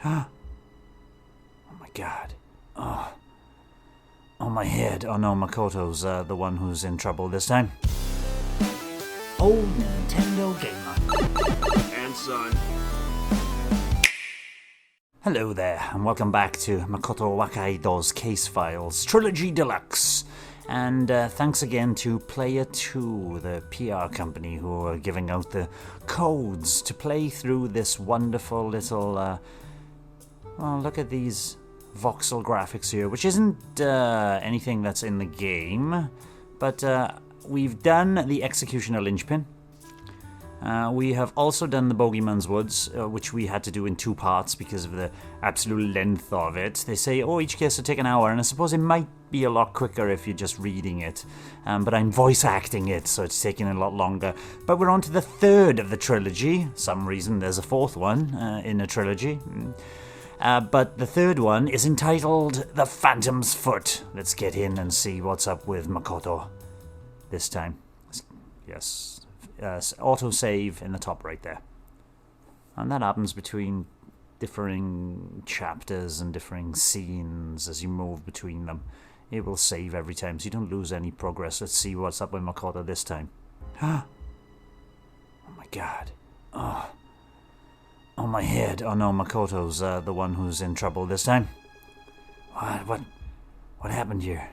Oh my god. Oh, my head. Oh no, Makoto's the one who's in trouble this time. Old Nintendo gamer. And son. Hello there, and welcome back to Makoto Wakaido's Case Files Trilogy Deluxe. And thanks again to Player 2, the PR company, who are giving out the codes to play through this wonderful little... well, look at these voxel graphics here, which isn't anything that's in the game, but we've done the Executioner Linchpin. We have also done the Bogeyman's Woods, which we had to do in 2 parts because of the absolute length of it. They say, oh, each case will take an hour, and I suppose it might be a lot quicker if you're just reading it. But I'm voice acting it, so it's taking a lot longer. But we're on to the 3rd of the trilogy. Some reason there's a 4th one in a trilogy. But the 3rd one is entitled The Phantom's Foot. Let's get in and see what's up with Makoto this time. Yes. Autosave in the top right there. And that happens between differing chapters and differing scenes as you move between them. It will save every time, so you don't lose any progress. Let's see what's up with Makoto this time. Oh my god. Oh, my head. Oh no, Makoto's the one who's in trouble this time. What happened here?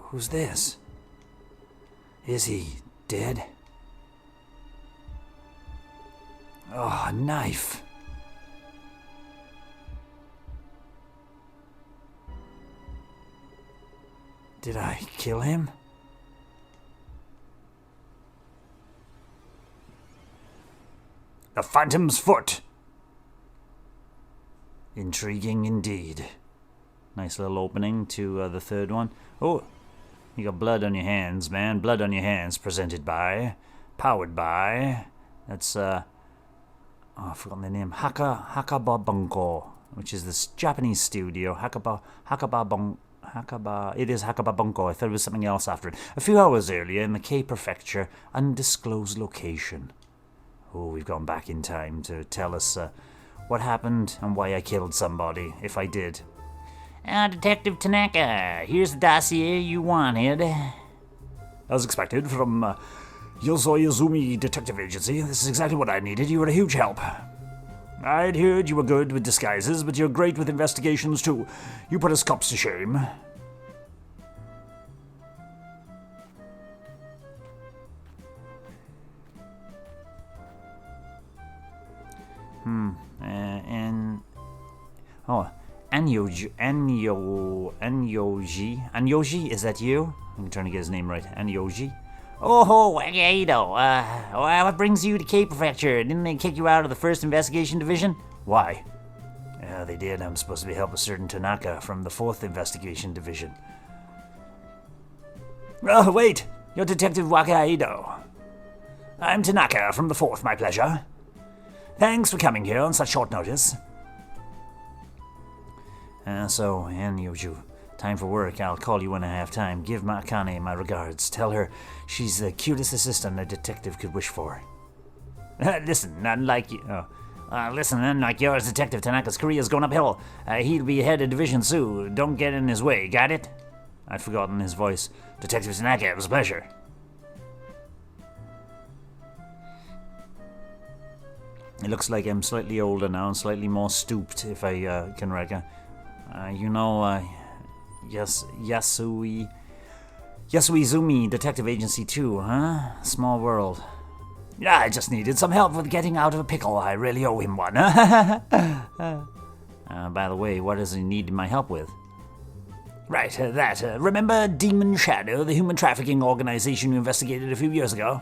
Who's this? Is he dead? Oh, a knife. Did I kill him? The Phantom's Foot. Intriguing indeed. Nice little opening to the 3rd one. Oh, you got blood on your hands, man. Blood on your hands. Powered by. That's I've forgotten the name. Hakaba Bunko, which is this Japanese studio. It is Hakaba Bunko. I thought it was something else after it. A few hours earlier in the K Prefecture, undisclosed location. Oh, we've gone back in time to tell us what happened and why I killed somebody, if I did. Detective Tanaka, here's the dossier you wanted. As expected, from Yosoyazumi Detective Agency, this is exactly what I needed. You were a huge help. I'd heard you were good with disguises, but you're great with investigations too. You put us cops to shame. Anyoji, is that you? I'm trying to get his name right. Anyoji. Oh, Wakaido. What brings you to K Prefecture? Didn't they kick you out of the 1st Investigation Division? Why? Yeah, they did. I'm supposed to be helping a certain Tanaka from the 4th Investigation Division. Oh, wait. You're Detective Wakaido. I'm Tanaka from the 4th, my pleasure. Thanks for coming here on such short notice. So, Anyoju, time for work. I'll call you when I have time. Give Akane my regards. Tell her she's the cutest assistant a detective could wish for. Listen, unlike yours, Detective Tanaka's career's going uphill. He'll be head of division soon. Don't get in his way, got it? I'd forgotten his voice. Detective Tanaka, it was a pleasure. It looks like I'm slightly older now and slightly more stooped, if I can reckon. Yasuizumi Detective Agency 2, huh? Small world. Yeah, I just needed some help with getting out of a pickle. I really owe him one. By the way, what does he need my help with? Right, remember Demon Shadow, the human trafficking organization you investigated a few years ago?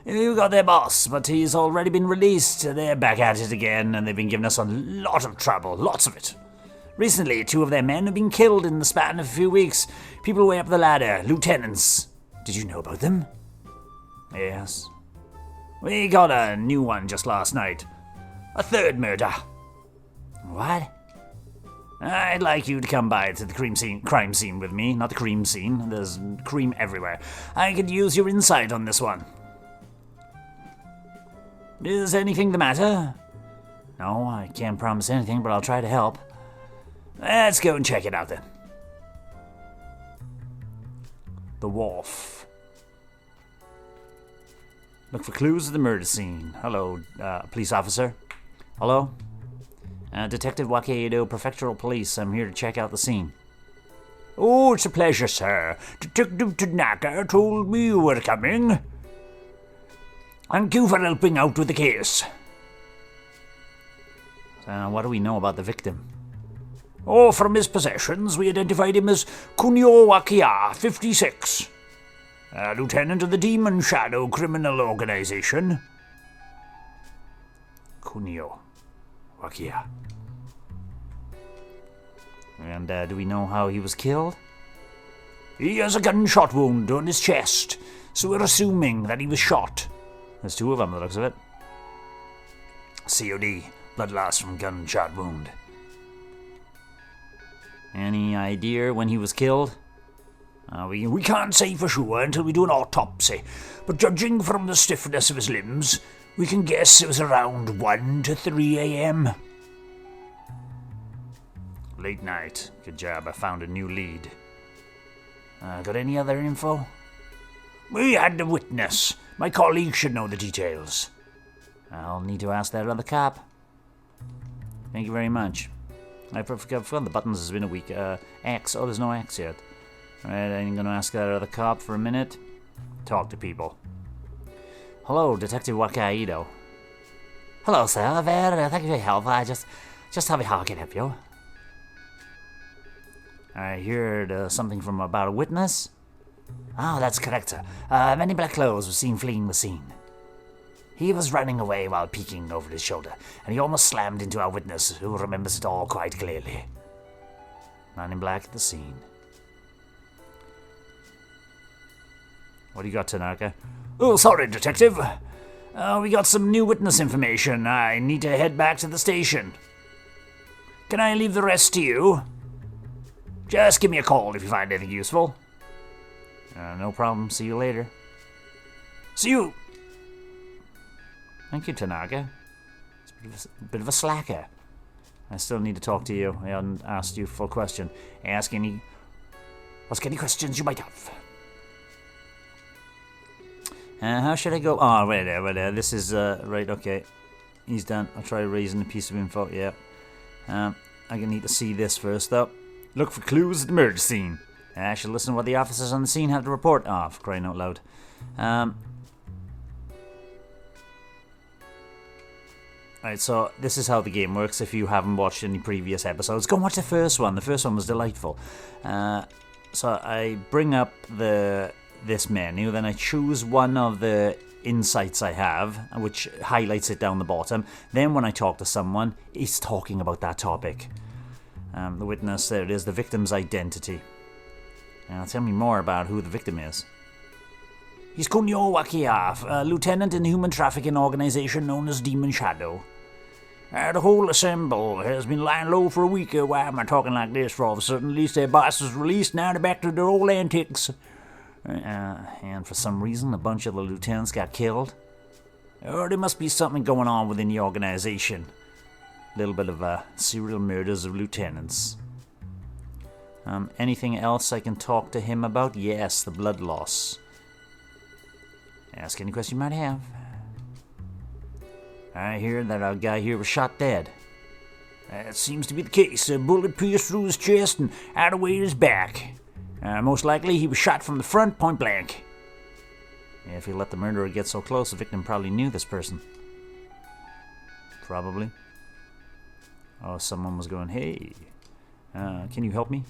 You got their boss, but he's already been released. They're back at it again, and they've been giving us a lot of trouble. Lots of it. Recently, 2 of their men have been killed in the span of a few weeks. People way up the ladder, lieutenants. Did you know about them? Yes. We got a new one just last night. A 3rd murder. What? I'd like you to come by to the crime scene with me, not the cream scene. There's cream everywhere. I could use your insight on this one. Is anything the matter? No, I can't promise anything, but I'll try to help. Let's go and check it out then. The wharf. Look for clues at the murder scene. Hello, police officer. Hello? Detective Wakaido, Prefectural Police. I'm here to check out the scene. Oh, it's a pleasure, sir. Detective Tanaka told me you were coming. Thank you for helping out with the case. What do we know about the victim? Oh, from his possessions, we identified him as Kunio Wakia, 56. Lieutenant of the Demon Shadow Criminal Organization. Kunio Wakia. And do we know how he was killed? He has a gunshot wound on his chest, so we're assuming that he was shot. There's two of them, by the looks of it. COD, blood loss from gunshot wound. Any idea when he was killed? We can't say for sure until we do an autopsy, but judging from the stiffness of his limbs, we can guess it was around 1 to 3 a.m. Late night. Good job, I found a new lead. Got any other info? We had the witness. My colleague should know the details. I'll need to ask that other cop. Thank you very much. I forgot the buttons. Has been a week. X. Oh, there's no X yet. Alright, I'm gonna ask that other cop for a minute. Talk to people. Hello, Detective Wakaido. Hello, sir. Thank you for your help. I just tell me how I can help you. I heard something from about a witness. Oh, that's correct, sir. Men in black clothes were seen fleeing the scene. He was running away while peeking over his shoulder, and he almost slammed into our witness, who remembers it all quite clearly. Man in black at the scene. What do you got, Tanaka? Oh, sorry, Detective. We got some new witness information. I need to head back to the station. Can I leave the rest to you? Just give me a call if you find anything useful. No problem. See you later. See you! Thank you, Tanaka. It's a bit of a slacker. I still need to talk to you. I haven't asked you a full question. Ask any questions you might have. How should I go? Oh, right there. This is, right, okay. He's done. I'll try raising a piece of info, yeah. I'm gonna need to see this first, though. Look for clues at the murder scene. I should listen to what the officers on the scene have to report. Oh, for crying out loud. Right, so this is how the game works. If you haven't watched any previous episodes, go and watch the first one. The first one was delightful. So I bring up this menu, then I choose one of the insights I have, which highlights it down the bottom. Then when I talk to someone, it's talking about that topic. The witness, there it is, the victim's identity. Tell me more about who the victim is. He's Kunio Wakia, a lieutenant in the human trafficking organization known as Demon Shadow. The whole assemble has been lying low for a week. Why am I talking like this for all of a sudden? At least their boss is released, now they're back to their old antics. And for some reason, a bunch of the lieutenants got killed. There must be something going on within the organization. A little bit of serial murders of lieutenants. Anything else I can talk to him about? Yes, the blood loss. Ask any question you might have. I hear that our guy here was shot dead. That seems to be the case. A bullet pierced through his chest and out away his back. Most likely he was shot from the front, point blank. If he let the murderer get so close, the victim probably knew this person. Probably. Oh, someone was going, hey, can you help me?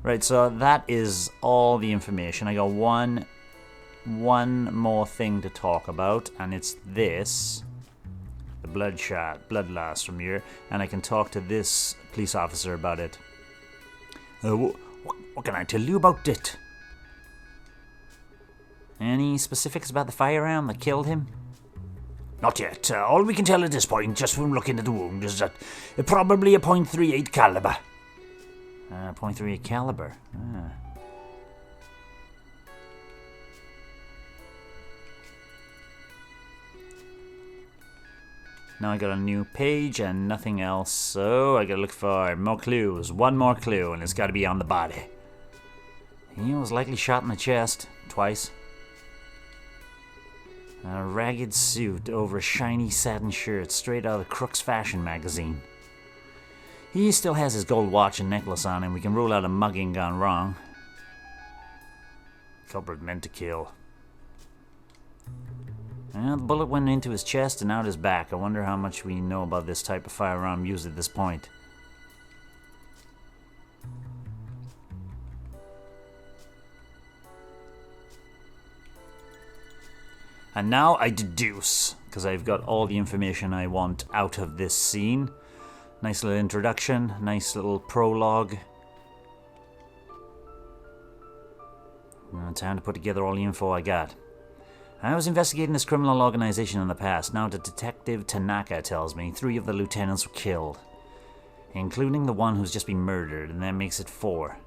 Right, so that is all the information. I got one more thing to talk about, and it's this. The blood loss from here, and I can talk to this police officer about it. What can I tell you about it? Any specifics about the firearm that killed him? Not yet. All we can tell at this point, just from looking at the wound, is that it's probably a .38 caliber. .38 caliber. Ah. Now I got a new page and nothing else, so I gotta look for more clues. One more clue, and it's gotta be on the body. He was likely shot in the chest, twice. A ragged suit over a shiny satin shirt, straight out of Crooks Fashion magazine. He still has his gold watch and necklace on him. We can rule out a mugging gone wrong. Culprit meant to kill. Well, the bullet went into his chest and out his back. I wonder how much we know about this type of firearm used at this point. And now I deduce, because I've got all the information I want out of this scene. Nice little introduction, nice little prologue. Now, time to put together all the info I got. I was investigating this criminal organization in the past. Now Detective Tanaka tells me 3 of the lieutenants were killed, including the one who's just been murdered, and that makes it 4.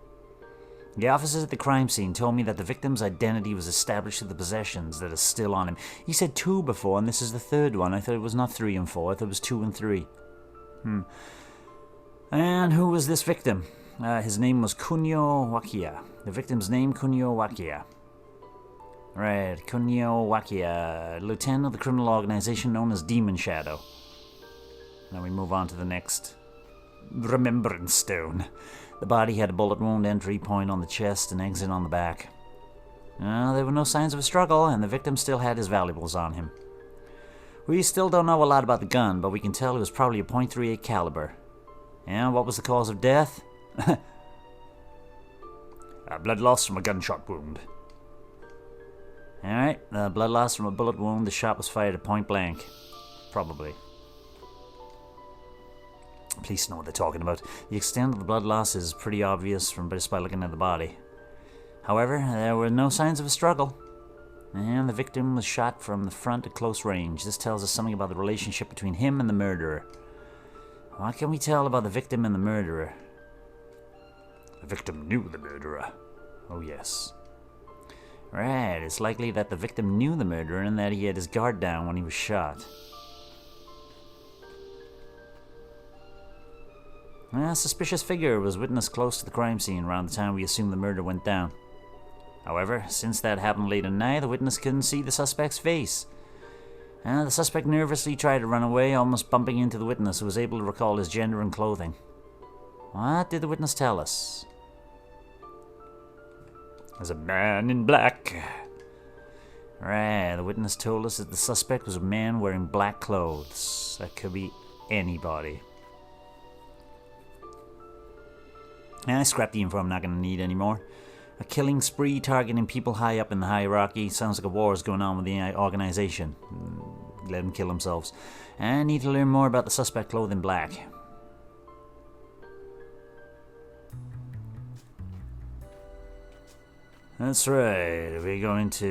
The officers at the crime scene told me that the victim's identity was established through the possessions that are still on him. He said 2 before, and this is the 3rd one. I thought it was not 3 and 4. I thought it was 2 and 3. And who was this victim? His name was Kunio Wakia. The victim's name, Kunio Wakia. Right, Kunio Wakia, lieutenant of the criminal organization known as Demon Shadow. Now we move on to the next remembrance stone. The body had a bullet wound, entry point on the chest and exit on the back. There were no signs of a struggle, and the victim still had his valuables on him. We still don't know a lot about the gun, but we can tell it was probably a .38 caliber. And what was the cause of death? Blood loss from a gunshot wound. Alright, blood loss from a bullet wound. The shot was fired at point blank. Probably. Police know what they're talking about. The extent of the blood loss is pretty obvious from just by looking at the body. However, there were no signs of a struggle. And the victim was shot from the front at close range. This tells us something about the relationship between him and the murderer. What can we tell about the victim and the murderer? The victim knew the murderer. Oh yes. Right, it's likely that the victim knew the murderer and that he had his guard down when he was shot. A suspicious figure was witnessed close to the crime scene around the time we assume the murder went down. However, since that happened late at night, the witness couldn't see the suspect's face. The suspect nervously tried to run away, almost bumping into the witness, who was able to recall his gender and clothing. What did the witness tell us? As a man in black. Right, the witness told us that the suspect was a man wearing black clothes. That could be anybody. I scrapped the info I'm not going to need anymore. A killing spree targeting people high up in the hierarchy. Sounds like a war is going on with the organization. Let them kill themselves. I need to learn more about the suspect clothed in black. That's right. We're going to...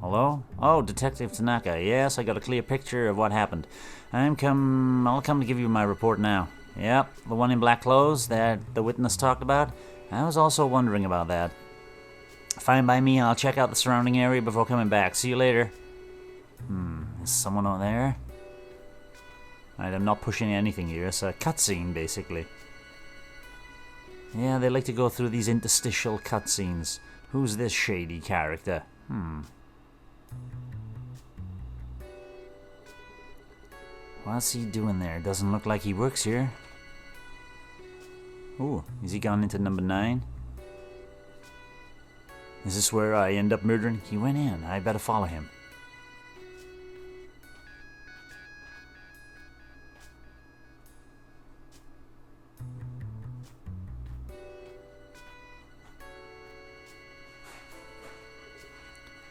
Hello? Oh, Detective Tanaka. Yes, I got a clear picture of what happened. I'll come to give you my report now. Yep, the one in black clothes that the witness talked about. I was also wondering about that. Fine by me, I'll check out the surrounding area before coming back. See you later. Is someone out there? Alright, I'm not pushing anything here. It's a cutscene, basically. Yeah, they like to go through these interstitial cutscenes. Who's this shady character? What's he doing there? Doesn't look like he works here. Ooh, is he gone into number 9? Is this where I end up murdering? He went in. I better follow him.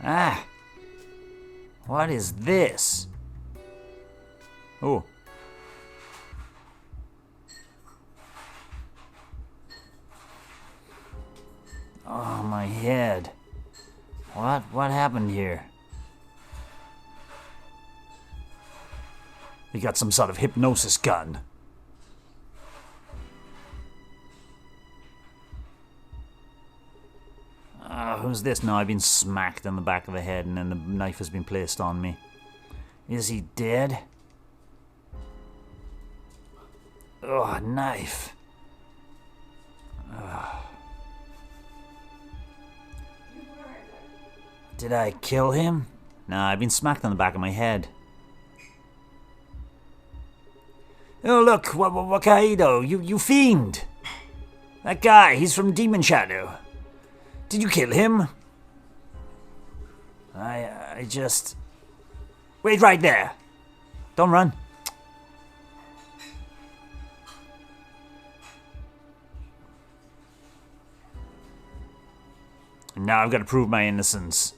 Ah! What is this? Oh. Oh, my head. What happened here? We got some sort of hypnosis gun. who's this? No, I've been smacked in the back of the head and then the knife has been placed on me. Is he dead? Oh, a knife. Did I kill him? Nah, I've been smacked on the back of my head. Oh, look, Wakaido, you fiend! That guy, he's from Demon Shadow. Did you kill him? I just... Wait right there! Don't run. Now I've got to prove my innocence.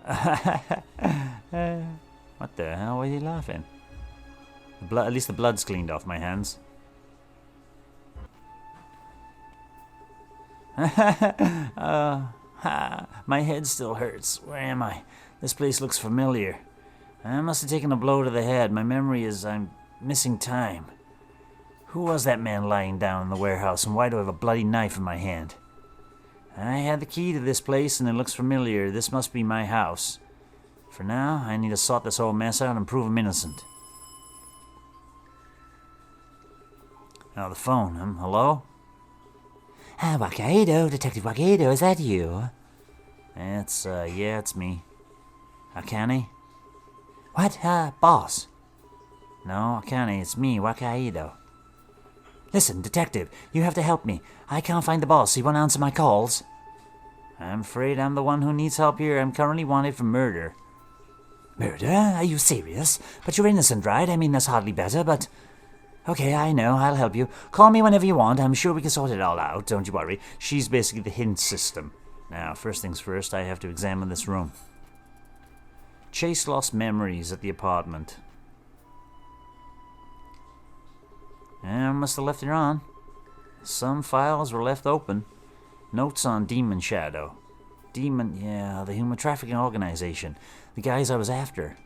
What the hell? Why are you laughing? At least the blood's cleaned off my hands. My head still hurts. Where am I? This place looks familiar. I must have taken a blow to the head. My memory is I'm missing time. Who was that man lying down in the warehouse, and why do I have a bloody knife in my hand? I had the key to this place, and it looks familiar. This must be my house. For now, I need to sort this whole mess out and prove I'm innocent. Oh, the phone. Hello? Wakaido, Detective Wakaido, is that you? Yeah, it's me. Akane? What, boss? No, Akane, it's me, Wakaido. Listen, Detective, you have to help me. I can't find the boss. He won't answer my calls. I'm afraid I'm the one who needs help here. I'm currently wanted for murder. Murder? Are you serious? But you're innocent, right? I mean, that's hardly better, but... Okay, I know. I'll help you. Call me whenever you want. I'm sure we can sort it all out. Don't you worry. She's basically the hint system. Now, first things first, I have to examine this room. Chase lost memories at the apartment. I must have left it on. Some files were left open. Notes on Demon Shadow. The human trafficking organization. The guys I was after.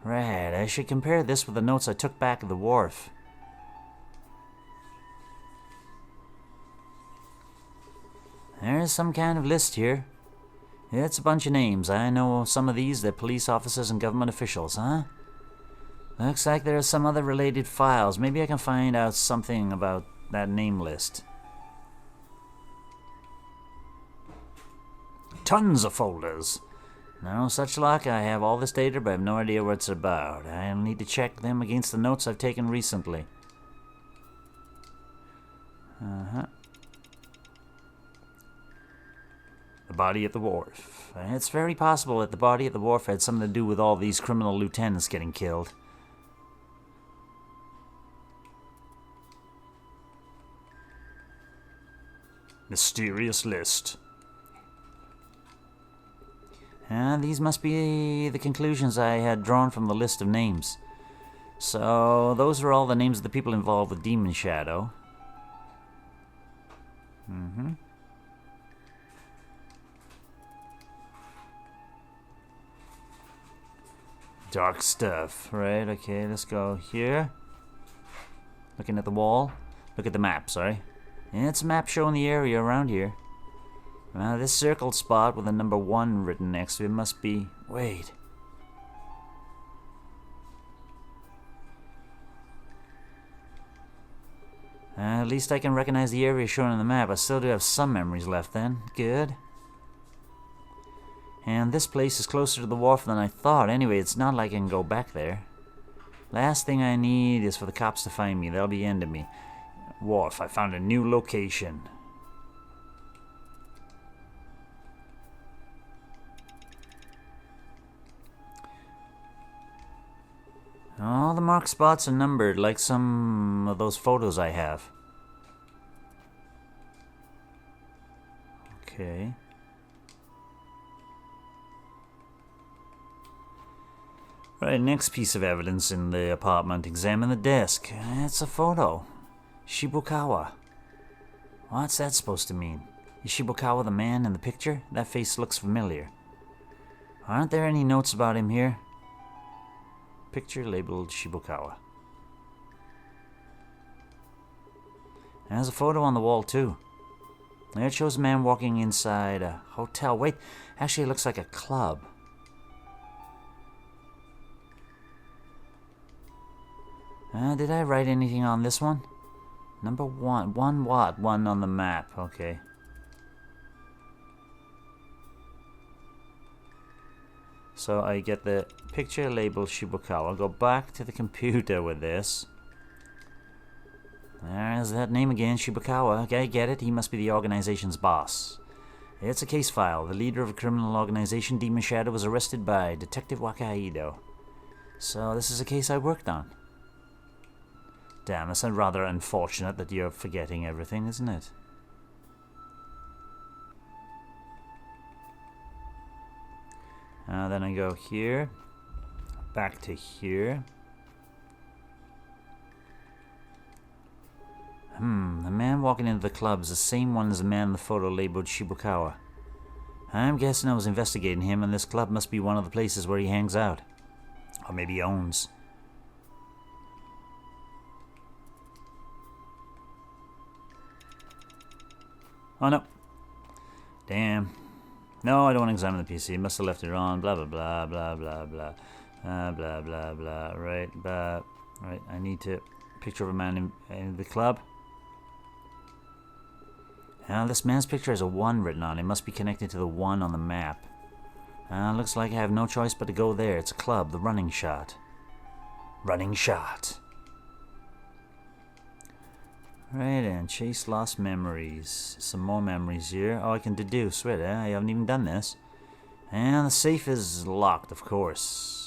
Right, I should compare this with the notes I took back at the wharf. There's some kind of list here. It's a bunch of names. I know some of these. They're police officers and government officials, huh? Looks like there are some other related files. Maybe I can find out something about that name list. Tons of folders. No such luck. I have all this data, but I have no idea what it's about. I'll need to check them against the notes I've taken recently. The body at the wharf. It's very possible that the body at the wharf had something to do with all these criminal lieutenants getting killed. Mysterious list. These must be the conclusions I had drawn from the list of names. So, those are all the names of the people involved with Demon Shadow. Dark stuff. Right, okay, let's go here. Looking at the wall. Look at the map, sorry. Yeah, it's a map showing the area around here. This circled spot with a number 1 written next to it must be... Wait. At least I can recognize the area shown on the map. I still do have some memories left then. Good. And this place is closer to the wharf than I thought. Anyway, it's not like I can go back there. Last thing I need is for the cops to find me. They'll be end of me. Wharf, I found a new location. All the marked spots are numbered, like some of those photos I have. Okay. Right, next piece of evidence in the apartment. Examine the desk. It's a photo. Shibukawa. What's that supposed to mean? Is Shibukawa the man in the picture? That face looks familiar. Aren't there any notes about him here? Picture labeled Shibukawa. There's a photo on the wall too. It shows a man walking inside a hotel. Wait, actually it looks like a club. Did I write anything on this one? Number 1. 1 what? 1 on the map. Okay. So I get the picture labeled Shibukawa. I'll go back to the computer with this. There's that name again, Shibukawa. Okay, get it? He must be the organization's boss. It's a case file. The leader of a criminal organization, Demon Shadow, was arrested by Detective Wakaido. So this is a case I worked on. Damn, it's rather unfortunate that you're forgetting everything, isn't it? Then I go here, back to here. The man walking into the club is the same one as the man in the photo labeled Shibukawa. I'm guessing I was investigating him, and this club must be one of the places where he hangs out. Or maybe owns. Oh no. Damn. No, I don't want to examine the PC. Must have left it on. Blah, blah, blah, blah, blah, blah. Blah, blah, blah. Right, right. I need to picture of a man in the club. Now, this man's picture has a 1 written on it. It must be connected to the 1 on the map. Looks like I have no choice but to go there. It's a club, the Running Shot. Running Shot. Right, and chase lost memories. Some more memories here. Oh, I can deduce. Wait, I haven't even done this. And the safe is locked, of course.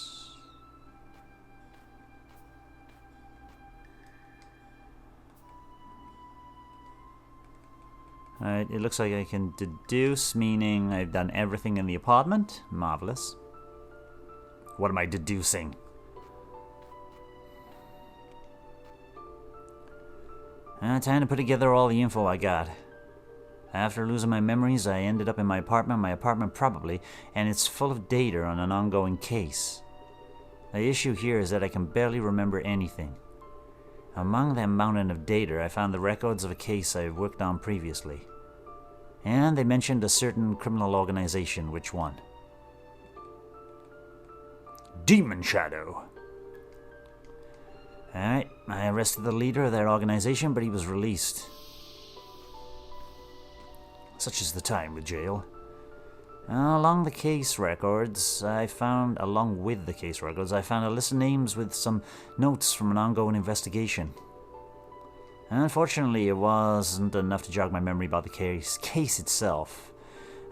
Alright, it looks like I can deduce, meaning I've done everything in the apartment. Marvelous. What am I deducing? Time to put together all the info I got. After losing my memories, I ended up in my apartment probably, and it's full of data on an ongoing case. The issue here is that I can barely remember anything. Among that mountain of data, I found the records of a case I've worked on previously. And they mentioned a certain criminal organization. Which one? Demon Shadow. Alright, I arrested the leader of that organization, but he was released. Such is the time with jail. Along with the case records, I found a list of names with some notes from an ongoing investigation. Unfortunately, it wasn't enough to jog my memory about the case itself.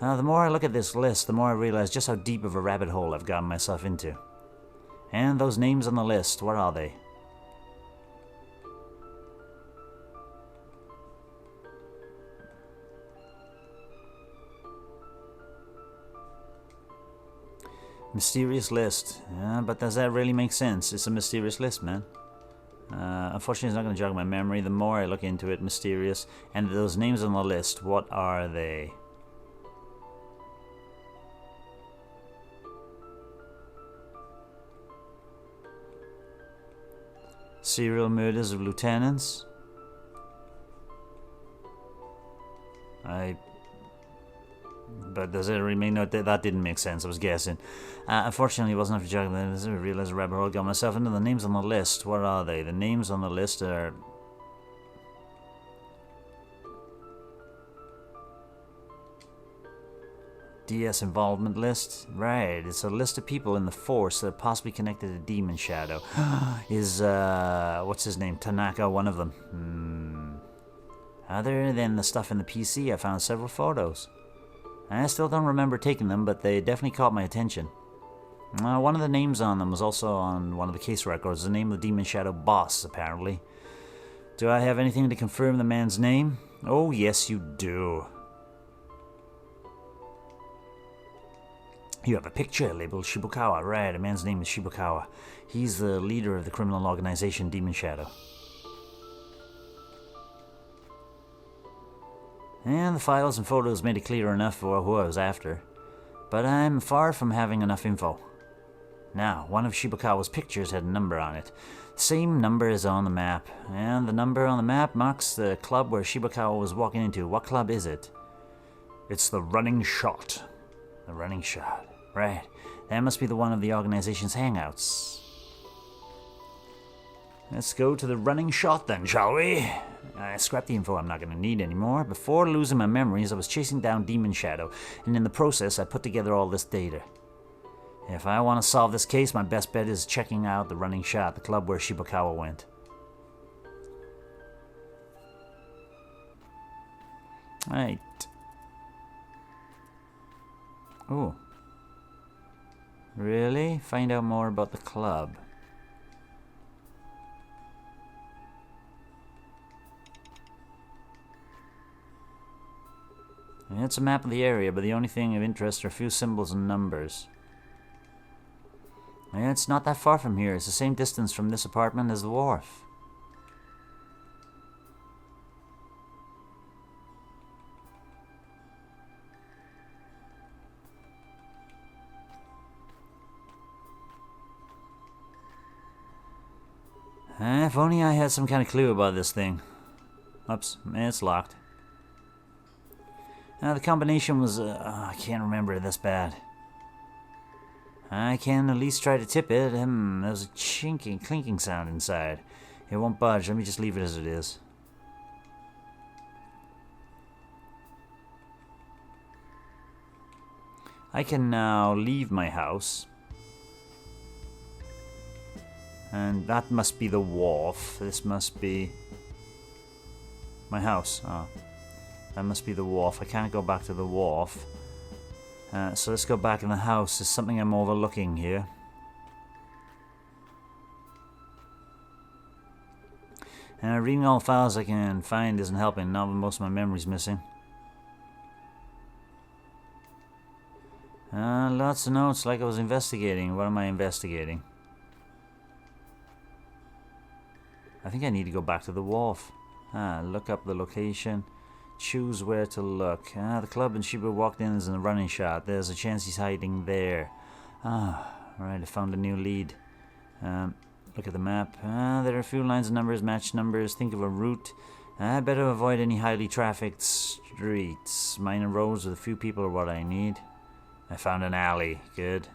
The more I look at this list, the more I realize just how deep of a rabbit hole I've gotten myself into. And those names on the list, what are they? Mysterious list. Yeah, but does that really make sense? It's a mysterious list, man. Unfortunately, it's not going to jog my memory. The more I look into it, mysterious. And those names on the list, what are they? Serial murders of lieutenants? But does it remain? No, that didn't make sense. I was guessing. Unfortunately, it wasn't enough to jog. I realized a rabbit hole got myself into. The names on the list. What are they? The names on the list are... DS involvement list? Right, it's a list of people in the force that are possibly connected to Demon Shadow. Is, what's his name? Tanaka, one of them. Other than the stuff in the PC, I found several photos. I still don't remember taking them, but they definitely caught my attention. One of the names on them was also on one of the case records, the name of the Demon Shadow boss, apparently. Do I have anything to confirm the man's name? Oh, yes, you do. You have a picture labeled Shibukawa. Right, a man's name is Shibukawa. He's the leader of the criminal organization Demon Shadow. And the files and photos made it clear enough for who I was after. But I'm far from having enough info. Now, one of Shibukawa's pictures had a number on it. The same number is on the map. And the number on the map marks the club where Shibukawa was walking into. What club is it? It's the running shot. The running shot. Right. That must be the one of the organization's hangouts. Let's go to the running shot then, shall we? Scrap the info I'm not going to need anymore. Before losing my memories, I was chasing down Demon Shadow, and in the process, I put together all this data. If I want to solve this case, my best bet is checking out the running shot, the club where Shibukawa went. Right. Oh. Really? Find out more about the club. It's a map of the area, but the only thing of interest are a few symbols and numbers. It's not that far from here. It's the same distance from this apartment as the wharf. If only I had some kind of clue about this thing. Oops, it's locked. The combination was, I can't remember it this bad. I can at least try to tip it. There's a clinking sound inside. It won't budge. Let me just leave it as it is. I can now leave my house. And that must be the wharf. This must be my house. Oh. That must be the wharf. I can't go back to the wharf. So let's go back in the house. There's something I'm overlooking here. Reading all the files I can find isn't helping. Now most of my memory's missing. Lots of notes like I was investigating. What am I investigating? I think I need to go back to the wharf. Look up the location. Choose where to look. The club and Shiba walked in is in the running shot. There's a chance he's hiding there. Right, I found a new lead. Look at the map. There are a few lines of numbers, match numbers. Think of a route. I better avoid any highly trafficked streets. Minor roads with a few people are what I need. I found an alley. Good.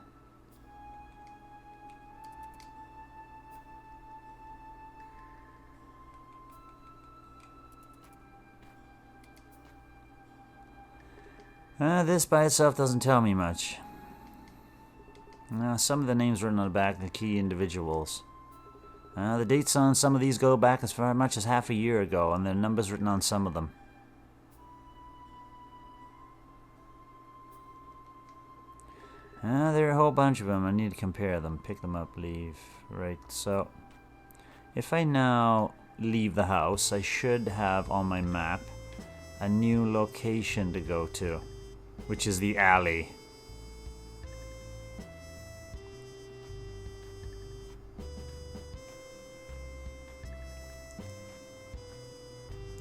This by itself doesn't tell me much. Some of the names written on the back are key individuals. The dates on some of these go back as far much as half a year ago, and there are numbers written on some of them. There are a whole bunch of them. I need to compare them. Pick them up, leave. Right, so if I now leave the house, I should have on my map a new location to go to, which is the alley.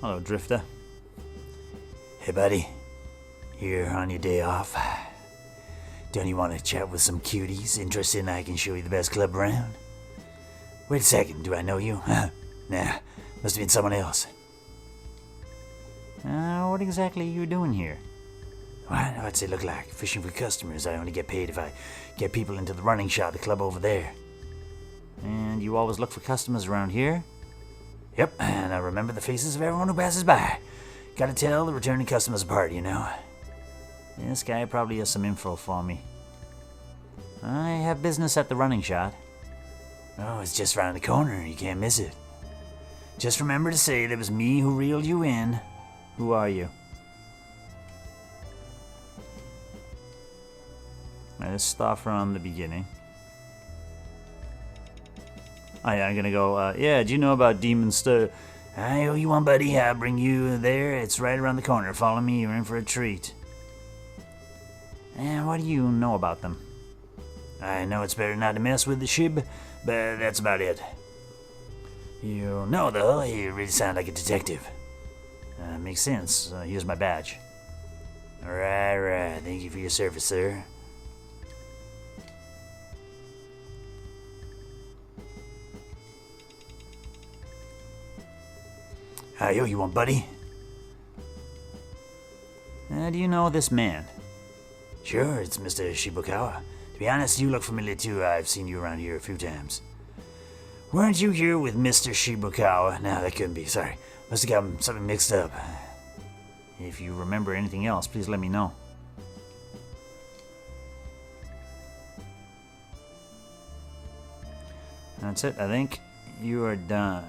Hello, Drifter. Hey, buddy. You're on your day off. Don't you want to chat with some cuties? Interested in I can show you the best club around? Wait a second, do I know you? Nah, must have been someone else. What exactly are you doing here? What's it look like? Fishing for customers. I only get paid if I get people into the running shot, the club over there. And you always look for customers around here? Yep, and I remember the faces of everyone who passes by. Gotta tell the returning customers apart, you know. This guy probably has some info for me. I have business at the running shot. Oh, it's just round the corner. You can't miss it. Just remember to say that it was me who reeled you in. Who are you? Let's start from the beginning. I'm gonna go, yeah, do you know about Demon Stir? I owe you one, buddy. I'll bring you there. It's right around the corner. Follow me. You're in for a treat. And what do you know about them? I know it's better not to mess with the shib, but that's about it. You know, though, you really sound like a detective. Makes sense. Here's my badge. Right. Thank you for your service, sir. I owe you one, buddy. Do you know this man? Sure, it's Mr. Shibukawa. To be honest, you look familiar too. I've seen you around here a few times. Weren't you here with Mr. Shibukawa? No, that couldn't be. Sorry. Must have gotten something mixed up. If you remember anything else, please let me know. That's it, I think. You are done.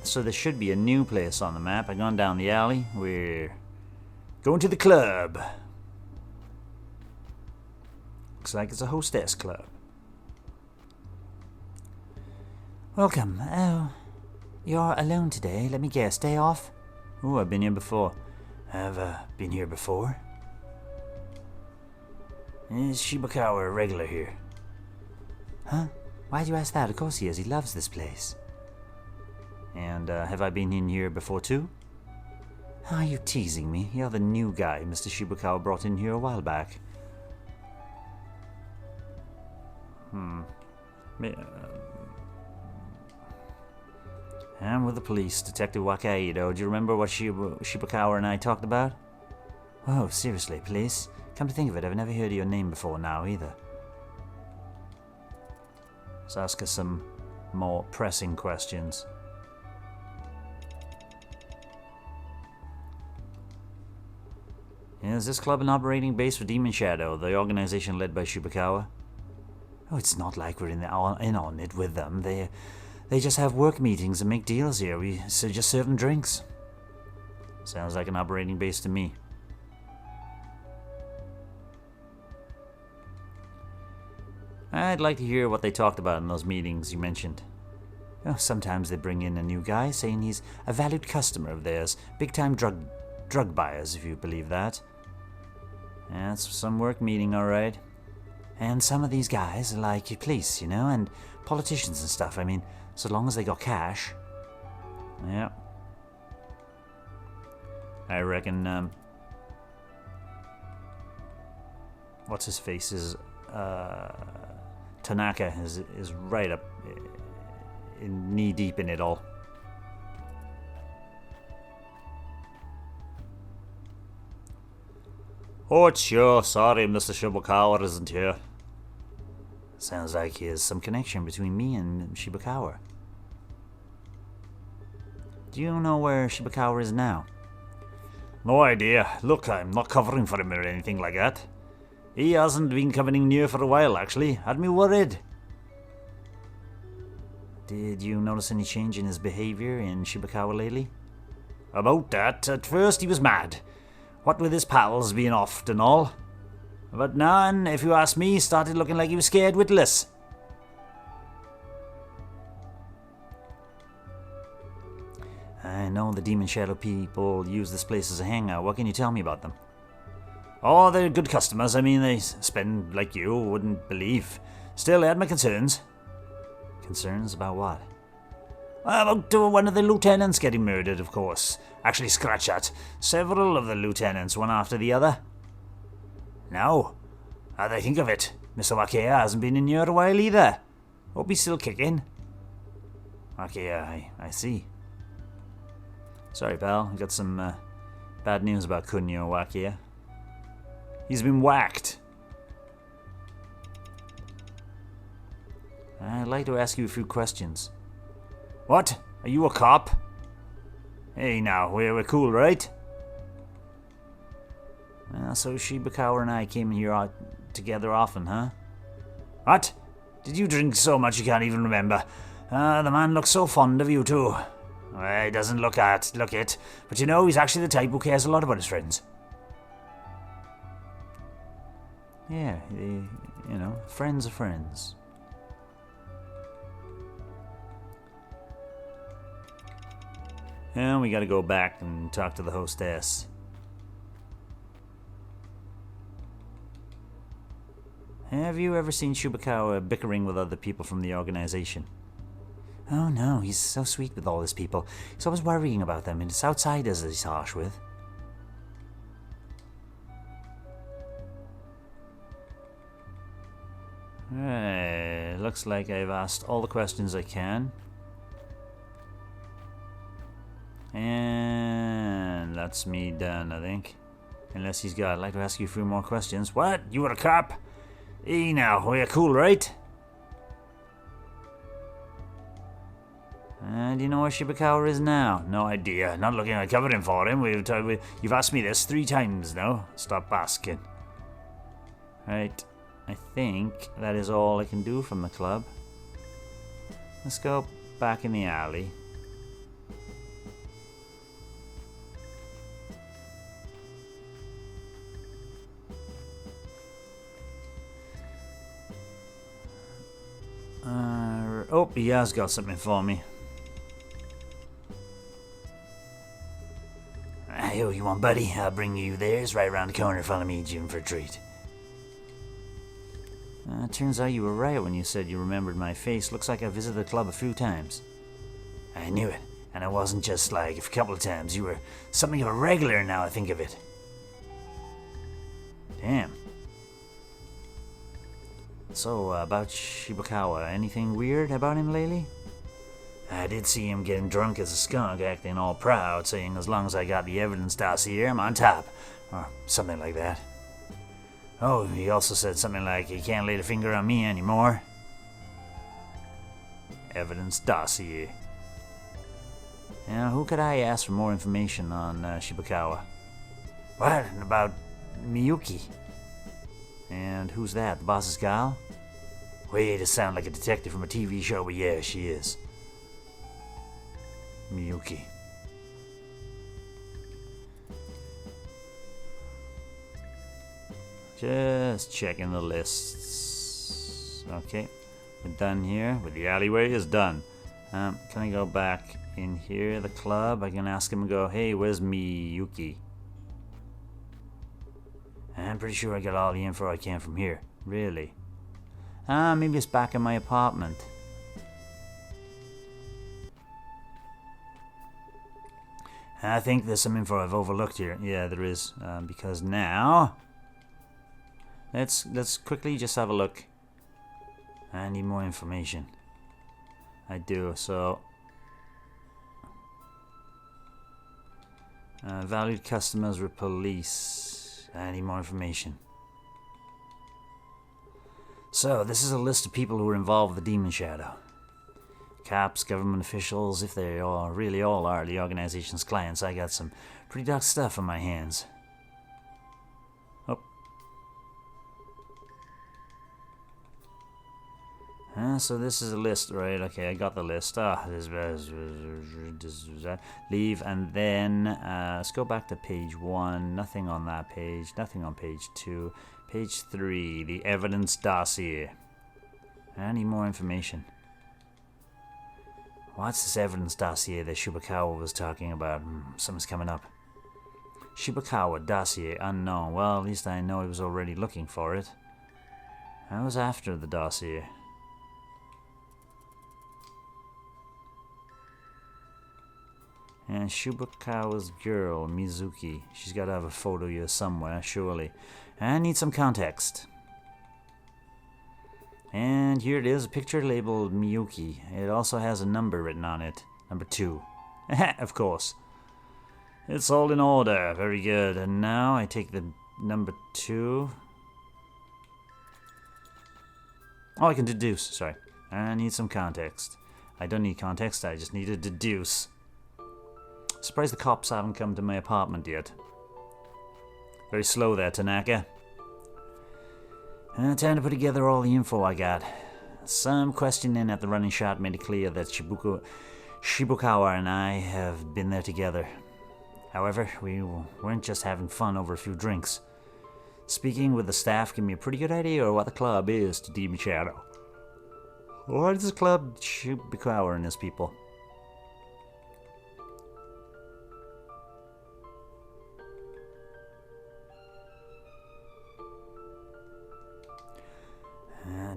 So there should be a new place on the map. I've gone down the alley. We're going to the club. Looks like it's a hostess club. Welcome. Oh, you're alone today. Let me guess. Day off? Oh, I've been here before. I've been here before. Is Shibukawa a regular here? Huh? Why'd you ask that? Of course he is. He loves this place. And have I been in here before too? Are you teasing me? You're the new guy Mr. Shibukawa brought in here a while back. I'm with the police, Detective Wakaido. Do you remember what Shibukawa and I talked about? Oh, seriously, police? Come to think of it, I've never heard of your name before now either. Let's ask us some more pressing questions. Is this club an operating base for Demon Shadow, the organization led by Shibukawa? Oh, it's not like we're in on it with them. They just have work meetings and make deals here. We just serve them drinks. Sounds like an operating base to me. I'd like to hear what they talked about in those meetings you mentioned. Oh, sometimes they bring in a new guy saying he's a valued customer of theirs. Big-time drug buyers, if you believe that. That's some work meeting, all right. And some of these guys are like police, you know, and politicians and stuff. I mean, so long as they got cash. Yeah. I reckon, what's his face is, Tanaka is right up knee deep in it all. Oh, sure. Sorry, Mr. Shibukawa isn't here. Sounds like he has some connection between me and Shibukawa. Do you know where Shibukawa is now? No idea. Look, I'm not covering for him or anything like that. He hasn't been coming near for a while, actually. Had me worried. Did you notice any change in his behavior in Shibukawa lately? About that, at first he was mad. What with his pals being off and all. But now, if you ask me, he started looking like he was scared witless. I know the Demon Shadow people use this place as a hangout. What can you tell me about them? Oh, they're good customers. I mean, they spend like you wouldn't believe. Still, I had my concerns. Concerns about what? About one of the lieutenants getting murdered, of course. Actually, scratch that. Several of the lieutenants, one after the other. Now, how do I think of it? Mr. Wakaya hasn't been in here a while either. Hope he's still kicking. Okay, I see. Sorry, pal. I got some bad news about Kunio Wakaya. He's been whacked. I'd like to ask you a few questions. What? Are you a cop? Hey now, we're cool, right? So Shibukawa and I came here together often, huh? What? Did you drink so much you can't even remember? The man looks so fond of you too. Well, he doesn't look it. But you know, he's actually the type who cares a lot about his friends. Yeah, friends are friends. And we gotta go back and talk to the hostess. Have you ever seen Shibukawa bickering with other people from the organization? Oh no, he's so sweet with all his people. He's always worrying about them, and it's outsiders that he's harsh with. Right, looks like I've asked all the questions I can. And that's me done, I think. Unless he's got, I'd like to ask you a few more questions. What? You were a cop? Hey now, we're cool, right? Do you know where Shibakawa is now? No idea. Not looking at covering for him. You've asked me this 3 times now. Stop asking. Right. I think that is all I can do from the club. Let's go back in the alley. Oh, he has got something for me. Hey, oh, you want, buddy? I'll bring you there. It's right around the corner. Follow me, Jim, for a treat. Turns out you were right when you said you remembered my face. Looks like I visited the club a few times. I knew it. And it wasn't just like a couple of times. You were something of a regular now I think of it. Damn. So, about Shibakawa, anything weird about him lately? I did see him getting drunk as a skunk, acting all proud, saying as long as I got the evidence dossier, I'm on top. Or something like that. Oh, he also said something like, he can't lay the finger on me anymore. Evidence dossier. Now, who could I ask for more information on Shibakawa? What about Miyuki? And who's that, the boss's gal? Way to sound like a detective from a TV show, but yeah, she is. Miyuki. Just checking the lists. Okay, we're done here. With the alleyway is done. Can I go back in here, the club? I can ask him and go, hey, where's Miyuki? I'm pretty sure I got all the info I can from here. Really? Maybe it's back in my apartment. I think there's some info I've overlooked here. Yeah, there is. Because now... Let's quickly just have a look. I need more information. I do, so... valued customers with police. I need more information. So, this is a list of people who were involved with the Demon Shadow. Cops, government officials, if they all really all are the organization's clients, I got some pretty dark stuff on my hands. So this is a list, right? Okay, I got the list. Leave, and then let's go back to page 1. Nothing on that page. Nothing on page 2. Page 3, the evidence dossier. I need more information. What's this evidence dossier that Shibakawa was talking about? Something's coming up. Shibakawa dossier unknown. Well, at least I know he was already looking for it. I was after the dossier. And Shibakawa's girl, Mizuki. She's got to have a photo here somewhere, surely. I need some context. And here it is, a picture labeled Miyuki. It also has a number written on it. Number 2. Of course. It's all in order. Very good. And now I take the number 2. Oh, I can deduce. Sorry. I need some context. I don't need context. I just need to deduce. Surprised the cops haven't come to my apartment yet. Very slow there, Tanaka. Time to put together all the info I got. Some questioning at the running shot made it clear that Shibakawa and I have been there together. However, we weren't just having fun over a few drinks. Speaking with the staff gave me a pretty good idea of what the club is to Demon Shadow. What is the club Shibakawa and his people?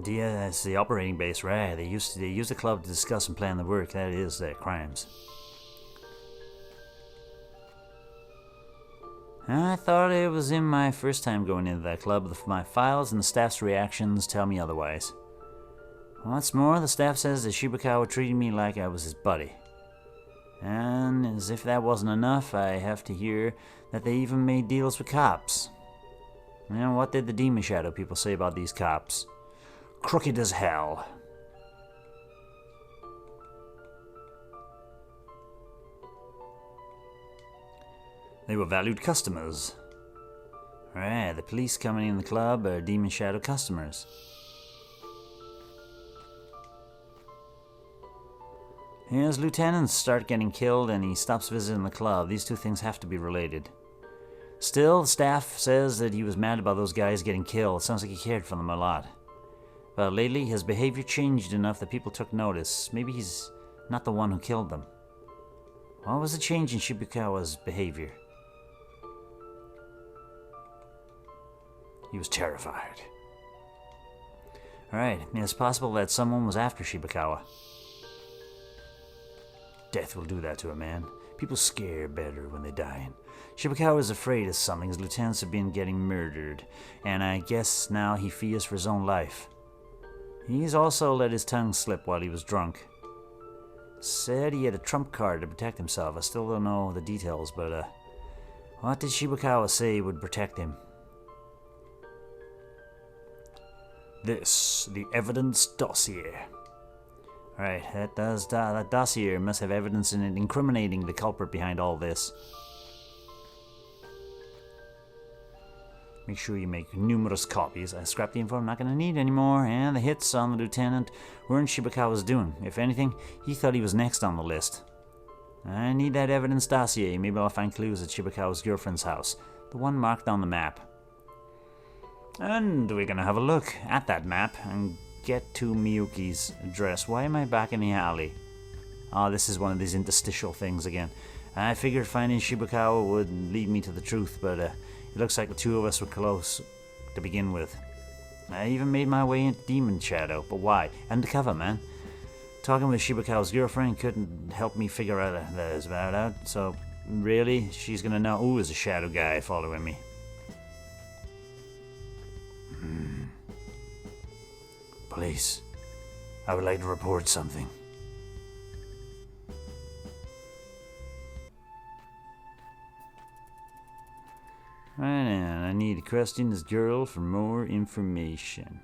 It's the operating base, right? They use the club to discuss and plan the work. That is their crimes. I thought it was in my first time going into that club. My files and the staff's reactions tell me otherwise. What's more, the staff says that Shibakawa treated me like I was his buddy. And as if that wasn't enough, I have to hear that they even made deals with cops. And what did the Demon Shadow people say about these cops? Crooked as hell. They were valued customers. Alright, the police coming in the club are Demon Shadow customers. As lieutenants start getting killed and he stops visiting the club, these two things have to be related. Still, the staff says that he was mad about those guys getting killed. Sounds like he cared for them a lot. But lately, his behavior changed enough that people took notice. Maybe he's not the one who killed them. What was the change in Shibukawa's behavior? He was terrified. Alright, it's possible that someone was after Shibukawa. Death will do that to a man. People scare better when they're dying. Shibukawa is afraid of something. His lieutenants have been getting murdered, and I guess now he fears for his own life. He's also let his tongue slip while he was drunk. Said he had a trump card to protect himself. I still don't know the details, but what did Shibukawa say would protect him? This, the evidence dossier. Alright, that dossier must have evidence in it incriminating the culprit behind all this. Make sure you make numerous copies. I scrapped the info I'm not going to need anymore, and the hits on the lieutenant weren't Shibukawa's doing. If anything, he thought he was next on the list. I need that evidence dossier. Maybe I'll find clues at Shibukawa's girlfriend's house, the one marked on the map. And we're going to have a look at that map and get to Miyuki's address. Why am I back in the alley? Oh, this is one of these interstitial things again. I figured finding Shibukawa would lead me to the truth, but it looks like the two of us were close to begin with. I even made my way into Demon Shadow, but why? Undercover, man. Talking with Shibukawa's girlfriend couldn't help me figure out that out. So, really, she's gonna know who is a shadow guy following me. Police, I would like to report something. Right, and I need to question this girl for more information.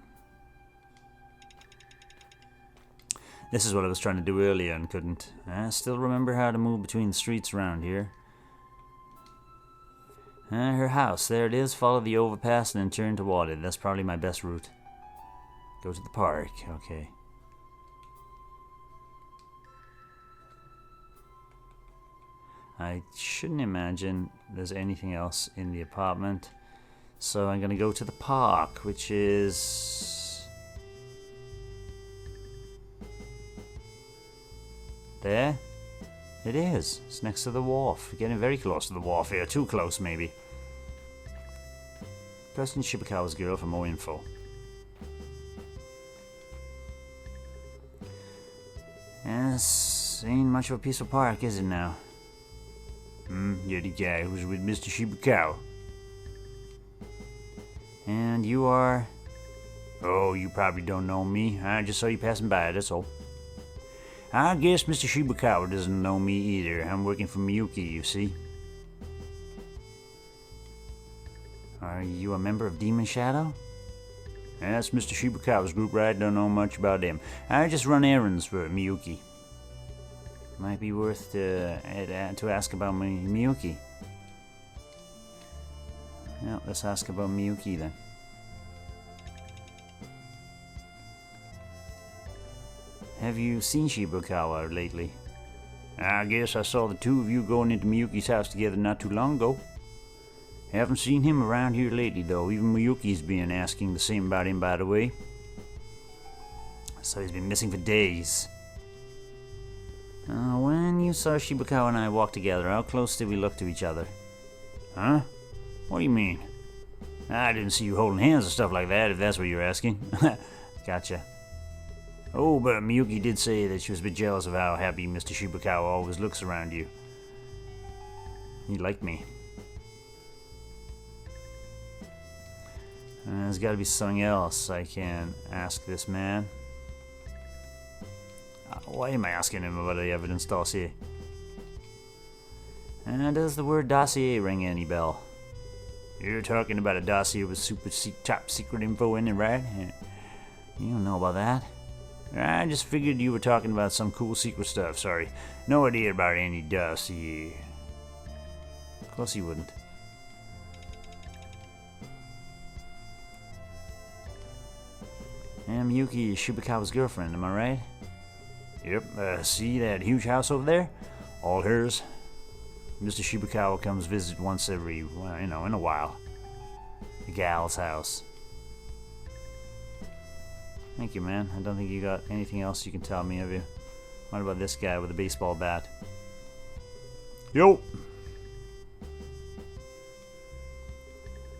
This is what I was trying to do earlier and couldn't. I still remember how to move between the streets around here. Her house, there it is. Follow the overpass and then turn toward it. That's probably my best route. Go to the park, okay. I shouldn't imagine there's anything else in the apartment. So I'm gonna go to the park, which is... there? It is. It's next to the wharf. We're getting very close to the wharf here. Too close, maybe. Question Shibukawa's girl for more info. Yes, ain't much of a peaceful park, is it now? You're the guy who's with Mr. Shibukawa. And you are... oh, you probably don't know me. I just saw you passing by, that's all. I guess Mr. Shibukawa doesn't know me either. I'm working for Miyuki, you see. Are you a member of Demon Shadow? That's Mr. Shibukawa's group, right? Don't know much about them. I just run errands for Miyuki. Might be worth to ask about Miyuki. Yeah, let's ask about Miyuki then. Have you seen Shibukawa lately? I guess I saw the two of you going into Miyuki's house together not too long ago. Haven't seen him around here lately, though. Even Miyuki's been asking the same about him, by the way. So he's been missing for days. When you saw Shibukawa and I walk together, how close did we look to each other? Huh? What do you mean? I didn't see you holding hands or stuff like that, if that's what you're asking. Gotcha. Oh, but Miyuki did say that she was a bit jealous of how happy Mr. Shibukawa always looks around you. He liked me. There's got to be something else I can ask this man. Why am I asking him about the evidence dossier? Does the word dossier ring any bell? You're talking about a dossier with top secret info in it, right? You don't know about that? I just figured you were talking about some cool secret stuff, sorry. No idea about any dossier. Of course you wouldn't. Miyuki is Shibakawa's girlfriend, am I right? Yep, see that huge house over there? All hers. Mr. Shibakawa comes visit once every, well, in a while. The gal's house. Thank you, man. I don't think you got anything else you can tell me, have you? What about this guy with a baseball bat? Yo!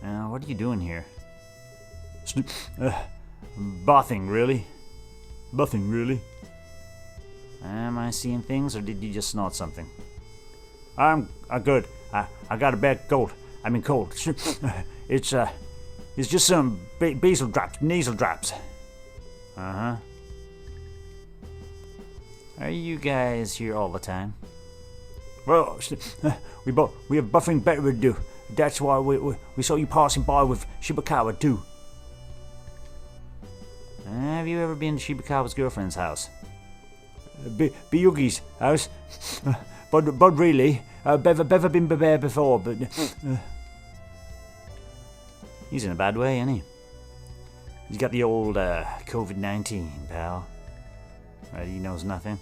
What are you doing here? Bathing, really? Nothing, really. Am I seeing things, or did you just snort something? I'm good. I got a bad cold. I mean cold. It's just some nasal drops. Uh-huh. Are you guys here all the time? Well, we have buffing better to do. That's why we saw you passing by with Shibakawa too. Have you ever been to Shibakawa's girlfriend's house? Biyugi's house. But really, Bev been there before, but... He's in a bad way, isn't he? He's got the old COVID-19, pal. Right, he knows nothing.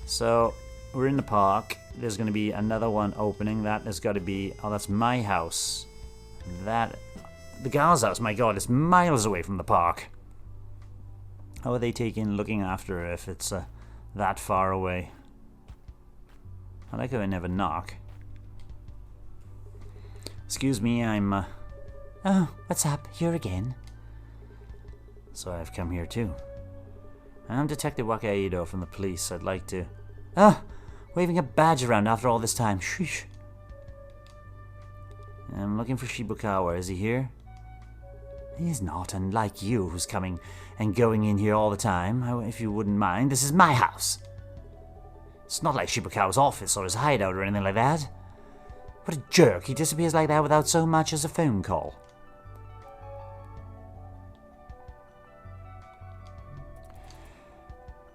So, we're in the park. There's going to be another one opening. That has got to be... Oh, that's my house. The gal's house, my god, it's miles away from the park. How are they looking after her if it's that far away? I like how I never knock. Excuse me, I'm... Oh, what's up? Here again? So I've come here too. I'm Detective Wakaido from the police. I'd like to... Waving a badge around after all this time. Sheesh. I'm looking for Shibakawa. Is he here? He's not, unlike you, who's coming and going in here all the time. If you wouldn't mind, this is my house. It's not like Shibakawa's office or his hideout or anything like that. What a jerk. He disappears like that without so much as a phone call.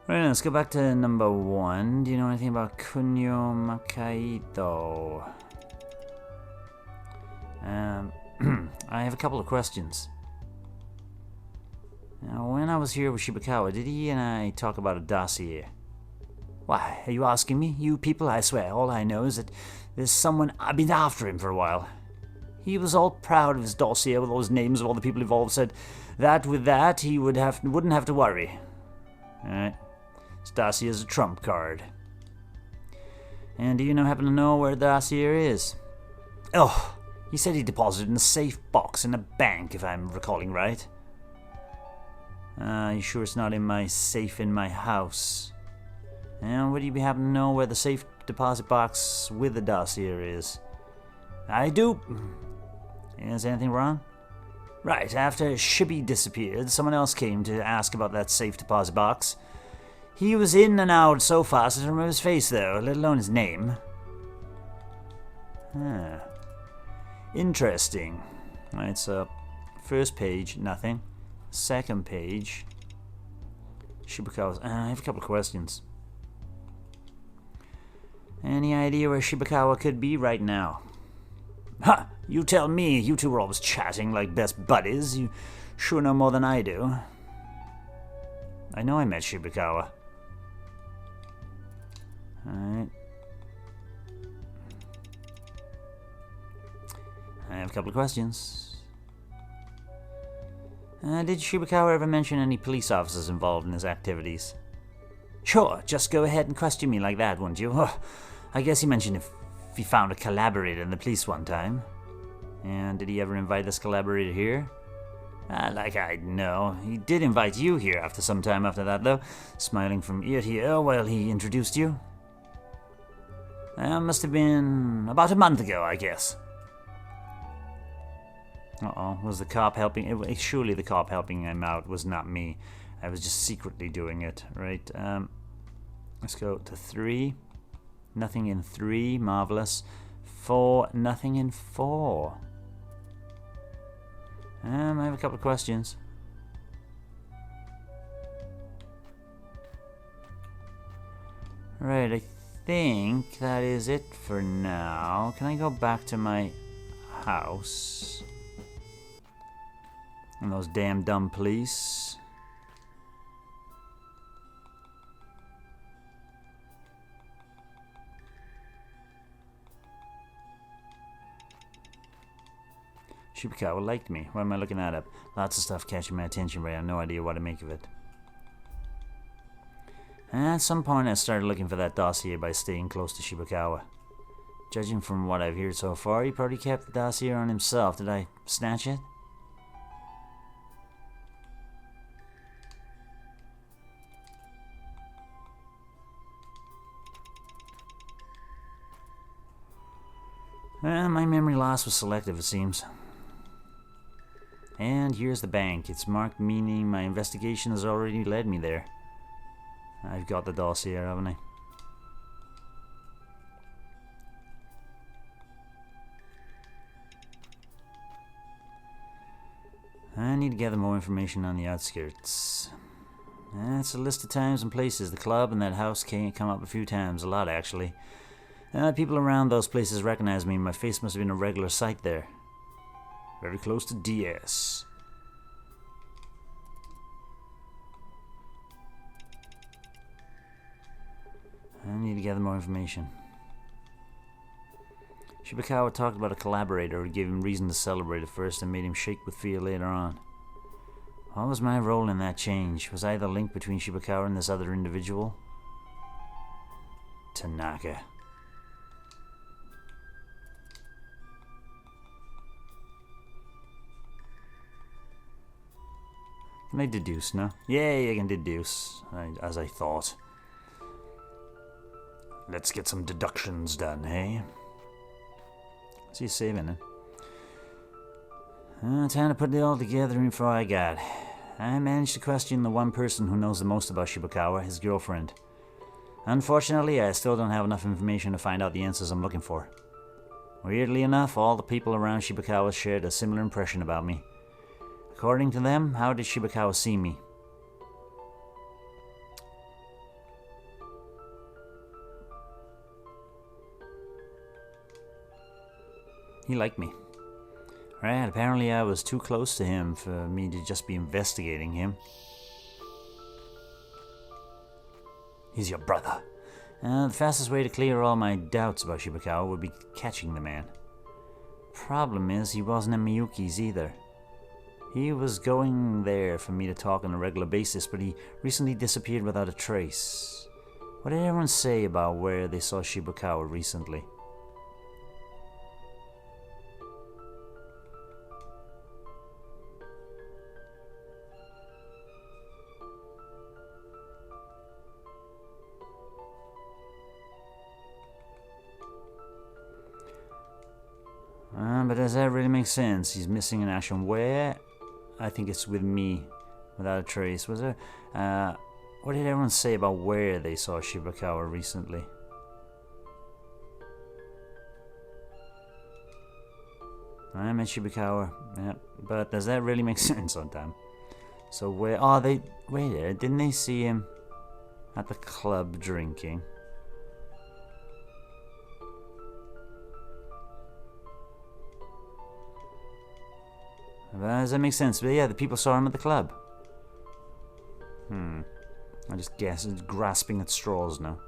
Right, let's go back to number 1. Do you know anything about Kunio Makaido? I have a couple of questions. Now, when I was here with Shibakawa, did he and I talk about a dossier? Why, are you asking me? You people, I swear, all I know is that there's someone I've been after him for a while. He was all proud of his dossier with all his names of all the people involved, said that with that he wouldn't have to worry. Alright. This dossier is a trump card. And do you happen to know where the dossier is? Oh, he said he deposited in a safe box in a bank, if I'm recalling right. You sure it's not in my safe in my house? And would you happen to know where the safe deposit box with the dossier is? I do. Is anything wrong? Right, after Shibby disappeared, someone else came to ask about that safe deposit box. He was in and out so fast I don't remember his face, though, let alone his name. Interesting. Right, so first page, nothing. Second page, Shibakawa's... I have a couple of questions. Any idea where Shibakawa could be right now? Ha! You tell me. You two were always chatting like best buddies. You sure know more than I do. I know I met Shibakawa. Alright. I have a couple of questions. Did Shibakawa ever mention any police officers involved in his activities? Sure, just go ahead and question me like that, wouldn't you? Oh, I guess he mentioned if he found a collaborator in the police one time. And did he ever invite this collaborator here? Like I'd know. He did invite you here after some time after that, though, smiling from ear to ear while he introduced you. Must have been about a month ago, I guess. Uh-oh, was the cop helping? Surely the cop helping him out was not me. I was just secretly doing it, right? Let's go to 3. Nothing in 3. Marvelous. 4. Nothing in 4. I have a couple of questions. Right, I think that is it for now. Can I go back to my house? And those damn dumb police. Shibakawa liked me. Why am I looking that up? Lots of stuff catching my attention, but I have no idea what to make of it. At some point I started looking for that dossier by staying close to Shibakawa. Judging from what I've heard so far, he probably kept the dossier on himself. Did I snatch it? My memory loss was selective, it seems. And here's the bank. It's marked, meaning my investigation has already led me there. I've got the dossier, haven't I? I need to gather more information on the outskirts. It's a list of times and places. The club and that house came up a few times. A lot, actually. People around those places recognize me. My face must have been a regular sight there. Very close to DS. I need to gather more information. Shibakawa talked about a collaborator who gave him reason to celebrate at first and made him shake with fear later on. What was my role in that change? Was I the link between Shibakawa and this other individual? Tanaka. Can I deduce, no? Yay, I can deduce, as I thought. Let's get some deductions done, hey? What's he saving, eh? Time to put it all together before I got. I managed to question the one person who knows the most about Shibakawa, his girlfriend. Unfortunately, I still don't have enough information to find out the answers I'm looking for. Weirdly enough, all the people around Shibakawa shared a similar impression about me. According to them, how did Shibakawa see me? He liked me. Right, apparently I was too close to him for me to just be investigating him. He's your brother. The fastest way to clear all my doubts about Shibakawa would be catching the man. Problem is, he wasn't in Miyuki's either. He was going there for me to talk on a regular basis, but he recently disappeared without a trace. What did everyone say about where they saw Shibakawa recently? But does that really make sense? He's missing an action. Where? I think it's with me, without a trace. Was there? What did everyone say about where they saw Shibakawa recently? I met Shibakawa, yeah, but does that really make sense on time? So where? Oh, they wait. Didn't they see him at the club drinking? Does that make sense? But yeah, the people saw him at the club. I just guess it's grasping at straws now.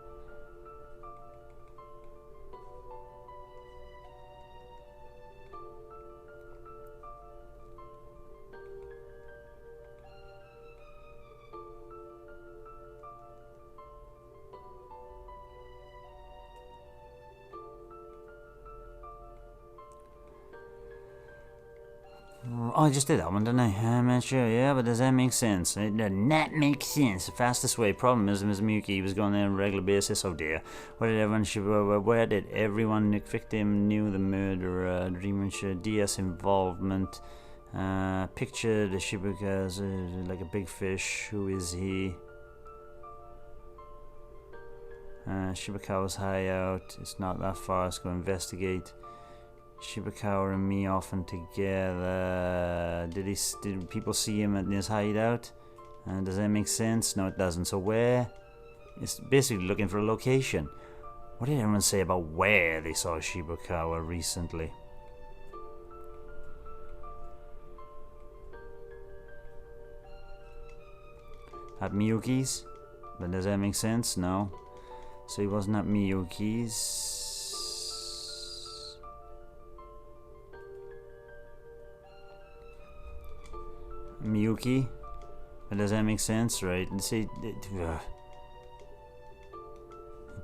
Oh, I just did that one, didn't I? I'm not sure, yeah, but does that make sense? It does not make sense. The fastest way. Problem is, Ms. Miyuki was going there on a regular basis. Oh dear. Where did everyone victim knew the murderer? Dreamer DS involvement. Picture the Shibaka's like a big fish. Who is he? Shibakawa's hideout. It's not that far. Let's go investigate. Shibakawa and me often together. Did people see him at his hideout? Does that make sense? No, it doesn't. So where? It's basically looking for a location. What did everyone say about where they saw Shibakawa recently? At Miyuki's? But does that make sense? No. So he wasn't at Miyuki's. Miyuki? But does that make sense? Right. And see, it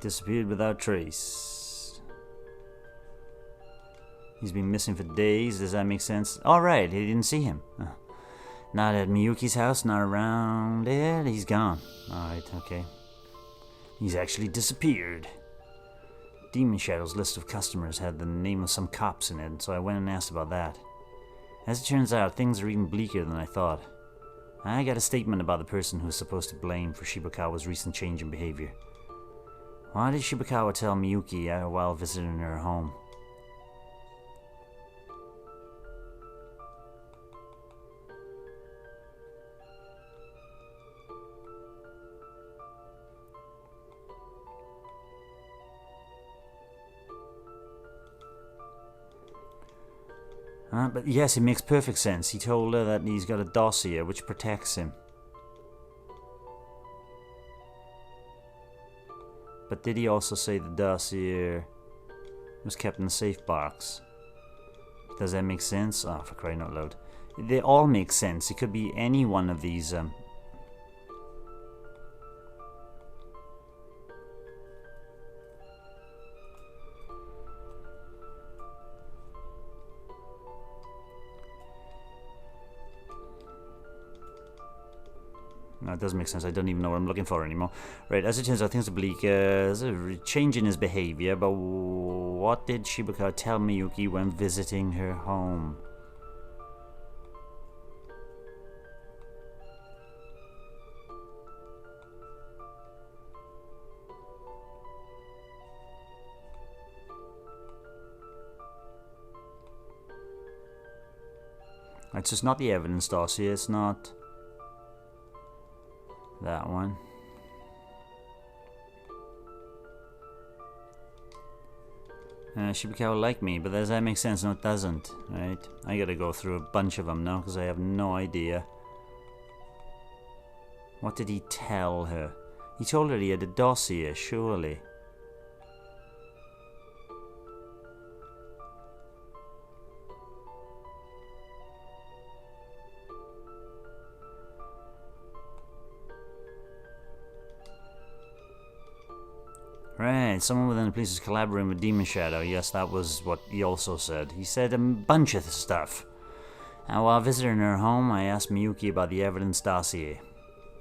disappeared without trace. He's been missing for days. Does that make sense? Alright, he didn't see him. Not at Miyuki's house, not around it. He's gone. Alright, okay. He's actually disappeared. Demon Shadow's list of customers had the name of some cops in it, so I went and asked about that. As it turns out, things are even bleaker than I thought. I got a statement about the person who was supposed to blame for Shibakawa's recent change in behavior. Why did Shibakawa tell Miyuki while visiting her home? But yes, it makes perfect sense. He told her that he's got a dossier which protects him. But did he also say the dossier was kept in a safe box? Does that make sense? Oh, for crying out loud. They all make sense. It could be any one of these No, it doesn't make sense. I don't even know what I'm looking for anymore. Right, as it turns out, things are bleak. There's a change in his behavior, but what did Shibakawa tell Miyuki when visiting her home? It's just not the evidence dossier, it's not that one. Shibakawa liked me, but does that make sense? No, it doesn't, right? I gotta go through a bunch of them now, because I have no idea. What did he tell her? He told her he had a dossier, surely. Right, someone within the police is collaborating with Demon Shadow. Yes, that was what he also said. He said a bunch of stuff. And while visiting her home, I asked Miyuki about the evidence dossier.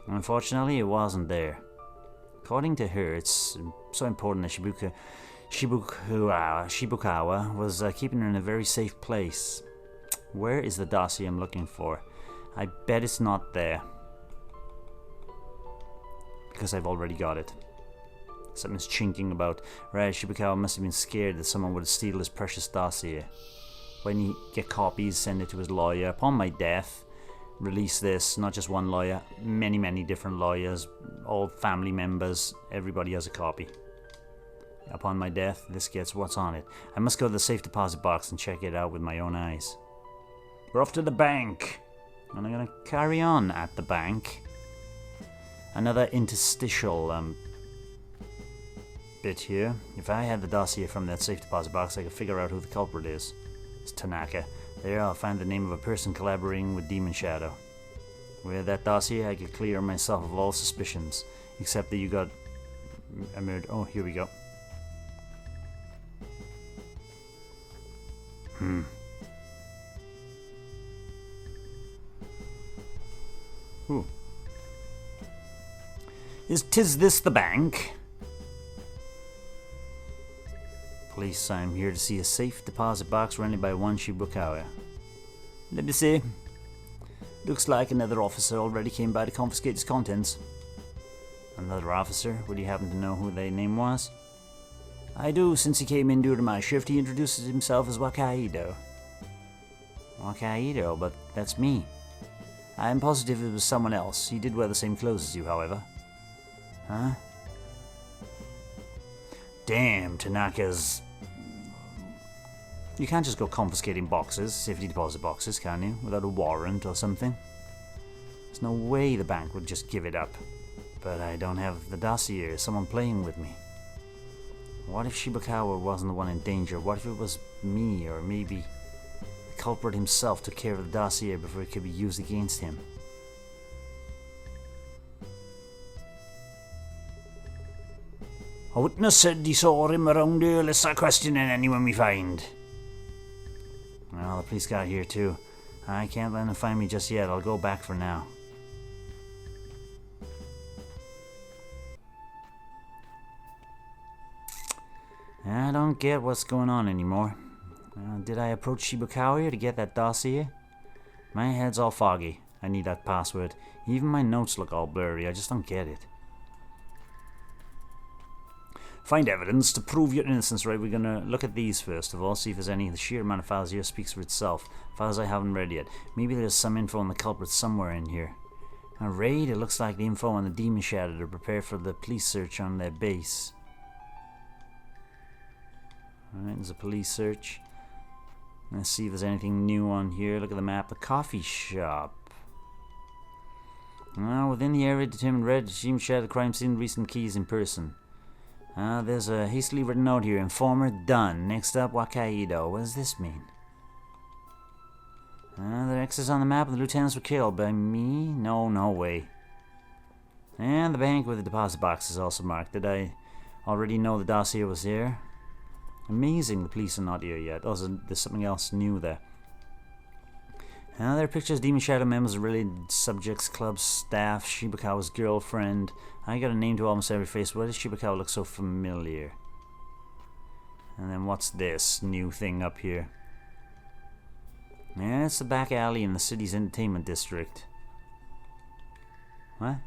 Unfortunately, it wasn't there. According to her, it's so important that Shibakawa was keeping her in a very safe place. Where is the dossier I'm looking for? I bet it's not there. Because I've already got it. Something's chinking about. Right, Shibakawa must have been scared that someone would steal his precious dossier. When he get copies, send it to his lawyer. Upon my death, release this. Not just one lawyer, many different lawyers, all family members. Everybody has a copy. Upon my death, this gets what's on it. I must go to the safe deposit box and check it out with my own eyes. We're off to the bank. And I'm gonna carry on at the bank. Another interstitial bit here. If I had the dossier from that safe deposit box, I could figure out who the culprit is. It's Tanaka. There I'll find the name of a person collaborating with Demon Shadow. With that dossier, I could clear myself of all suspicions. Except that you got a murder. Oh, here we go. Ooh. Tis this the bank? Police, I'm here to see a safe deposit box rented by one Shibakawa. Let me see. Looks like another officer already came by to confiscate its contents. Another officer? Would you happen to know who their name was? I do, since he came in during my shift. He introduces himself as Wakaido. Wakaido, but that's me. I am positive it was someone else. He did wear the same clothes as you, however. Huh? Damn, Tanaka's... You can't just go confiscating boxes, safety deposit boxes, can you? Without a warrant or something? There's no way the bank would just give it up. But I don't have the dossier. Is someone playing with me? What if Shibakawa wasn't the one in danger? What if it was me, or maybe the culprit himself took care of the dossier before it could be used against him? A witness said he saw him around here. Let's start questioning anyone we find. Well, the police got here too. I can't let them find me just yet. I'll go back for now. I don't get what's going on anymore. Did I approach Shibakawa to get that dossier? My head's all foggy. I need that password. Even my notes look all blurry. I just don't get it. Find evidence to prove your innocence, right? We're gonna look at these first of all, see if there's any. The sheer amount of files here speaks for itself. Files I haven't read yet. Maybe there's some info on the culprit somewhere in here. A raid? It looks like the info on the Demon Shadow to prepare for the police search on their base. Alright, there's a police search. Let's see if there's anything new on here. Look at the map. The coffee shop. Within the area determined red, Demon Shadow, the crime scene, recent keys in person. There's a hastily written note here. Informer done. Next up, Wakaido. What does this mean? The X's on the map and the lieutenants were killed by me? No way. And the bank with the deposit box is also marked. Did I already know the dossier was here? Amazing the police are not here yet. Oh, there's something else new there. There are pictures of Demon Shadow members, related subjects, club staff, Shibakawa's girlfriend. I got a name to almost every face. Why does Shibakawa look so familiar? And then what's this new thing up here? Yeah, it's the back alley in the city's entertainment district. What?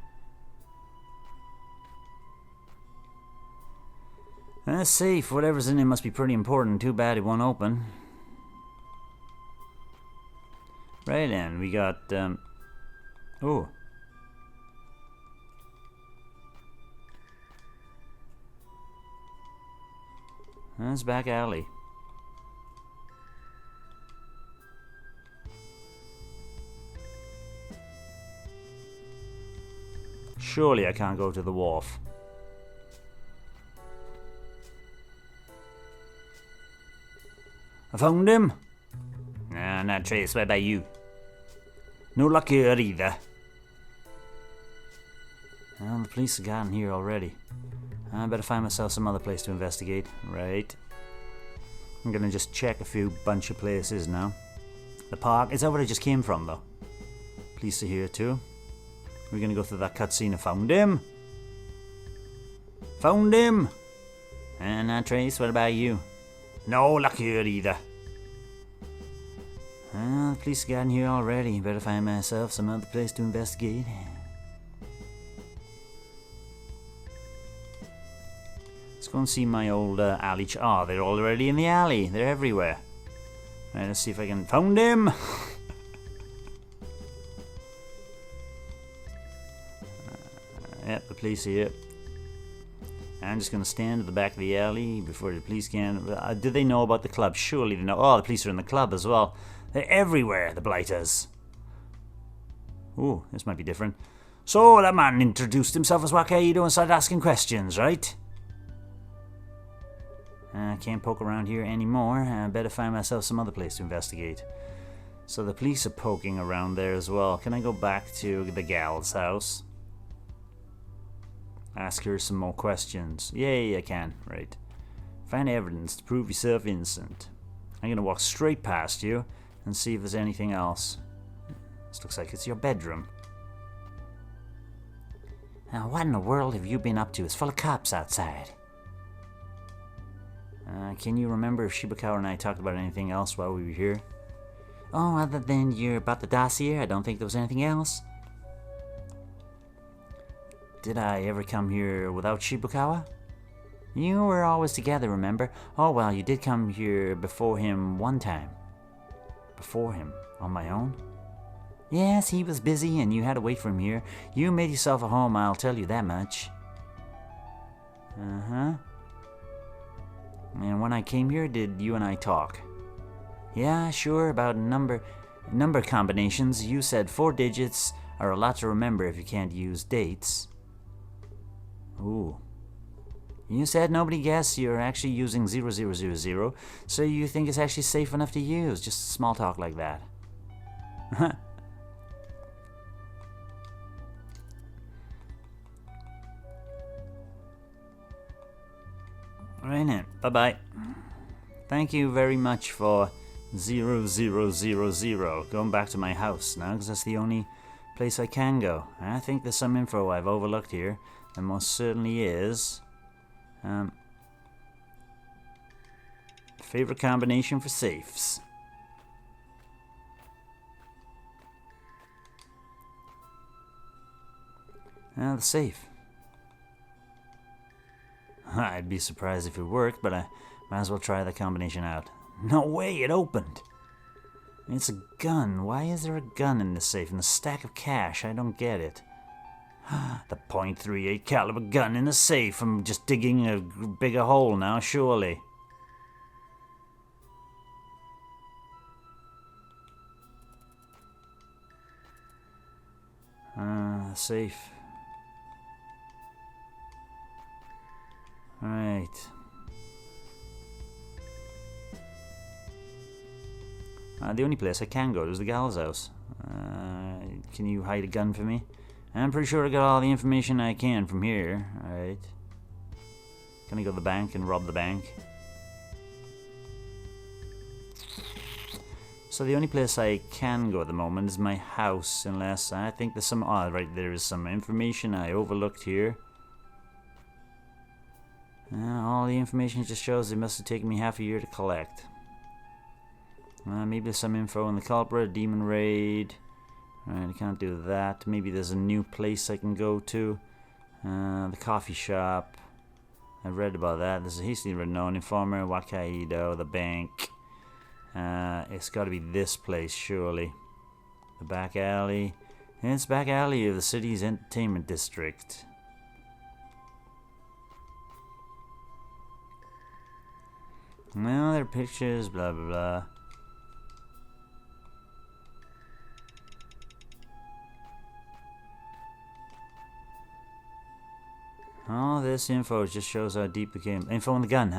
Safe. Whatever's in it must be pretty important. Too bad it won't open. Right then, we got, oh. That's back alley. Surely I can't go to the wharf. I found him. Nah, not Trace. What about you? No luck here either. Well, the police have gotten here already. I better find myself some other place to investigate. Right. I'm gonna just check a few bunch of places now. The park. Is that where I just came from, though? Police are here too. We're gonna go through that cutscene. I found him. Found him. And not Trace. What about you? No luck here either. Well, the police have gotten here already. Better find myself some other place to investigate. Let's go and see my old alley. Oh, they're already in the alley. They're everywhere. Right, let's see if I can... Found him! Yep, the police are here. I'm just going to stand at the back of the alley before the police can... do they know about the club? Surely they know. Oh, the police are in the club as well. They're everywhere, the blighters. Ooh, this might be different. So that man introduced himself as Wakaido and started asking questions, right? I can't poke around here anymore. I better find myself some other place to investigate. So the police are poking around there as well. Can I go back to the gal's house? Ask her some more questions. Yay, I can. Right. Find evidence to prove yourself innocent. I'm gonna walk straight past you and see if there's anything else. This looks like it's your bedroom. Now, what in the world have you been up to? It's full of cops outside. Can you remember if Shibakawa and I talked about anything else while we were here? Oh, other than about the dossier, I don't think there was anything else. Did I ever come here without Shibukawa? You were always together, remember? Oh, well, you did come here before him one time. Before him? On my own? Yes, he was busy and you had to wait for him here. You made yourself a home, I'll tell you that much. Uh-huh. And when I came here, did you and I talk? Yeah, sure, about number combinations. You said 4 digits are a lot to remember if you can't use dates. Ooh. You said nobody guessed you're actually using 0000, so you think it's actually safe enough to use. Just small talk like that. Right then. Bye-bye. Thank you very much for 0000. Going back to my house now, because that's the only place I can go. I think there's some info I've overlooked here. There most certainly is. Favorite combination for safes. The safe. I'd be surprised if it worked, but I might as well try the combination out. No way, it opened! It's a gun. Why is there a gun in this safe and a stack of cash? I don't get it. The .38 caliber gun in the safe. I'm just digging a bigger hole now, surely. Safe. Right. The only place I can go is the gal's house. Can you hide a gun for me? I'm pretty sure I got all the information I can from here. Alright. Can I go to the bank and rob the bank? So the only place I can go at the moment is my house, unless I think there's some... Oh, right, there is some information I overlooked here. All the information just shows it must have taken me half a year to collect. Maybe there's some info on the culprit, demon raid. Alright, I can't do that. Maybe there's a new place I can go to. The coffee shop. I read about that. There's a hastily written known informer, Wakaido, the bank. It's got to be this place, surely. The back alley. It's back alley of the city's entertainment district. Well, there are pictures, blah blah blah. All this info just shows how deep it came. Info on the gun,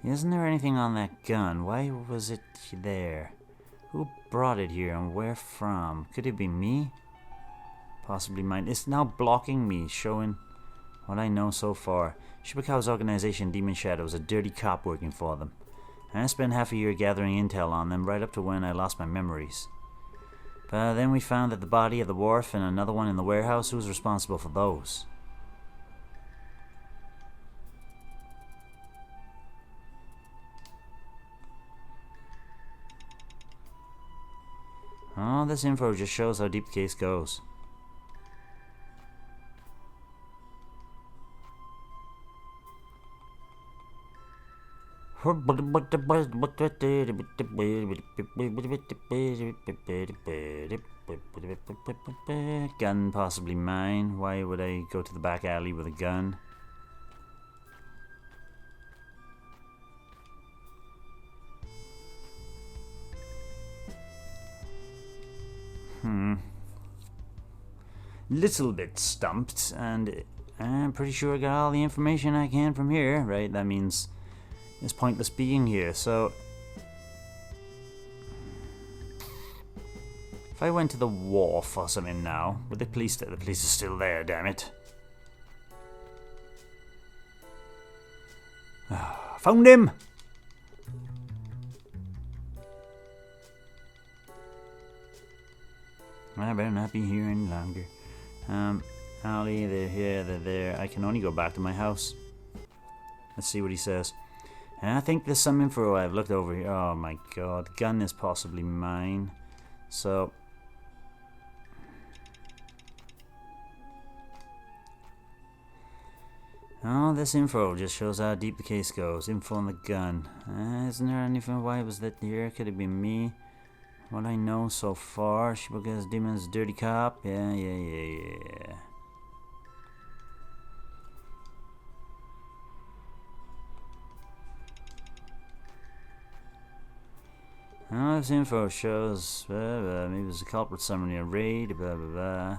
Isn't there anything on that gun? Why was it there? Who brought it here and where from? Could it be me? Possibly mine. It's now blocking me, showing what I know so far. Shibukawa's organization, Demon Shadow, is a dirty cop working for them. I spent half a year gathering intel on them, right up to when I lost my memories. But then we found that the body of the wharf and another one in the warehouse. Who's responsible for those? All this info just shows how deep the case goes. Gun possibly mine. Why would I go to the back alley with a gun? Little bit stumped, and I'm pretty sure I got all the information I can from here, right? That means it's pointless being here, so... If I went to the wharf or something now, with the police there, the police is still there, damn it. Found him! I better not be here any longer. Ollie, they're here, they're there. I can only go back to my house. Let's see what he says. And I think there's some info I've looked over here. Oh my god, the gun is possibly mine. So... Oh, this info just shows how deep the case goes. Info on the gun. Isn't there anything why it was lit here? Could it be me? What I know so far, Shibuka's demon's dirty cop. Yeah. Oh, this info shows maybe there's a culprit somewhere near raid. Blah blah blah.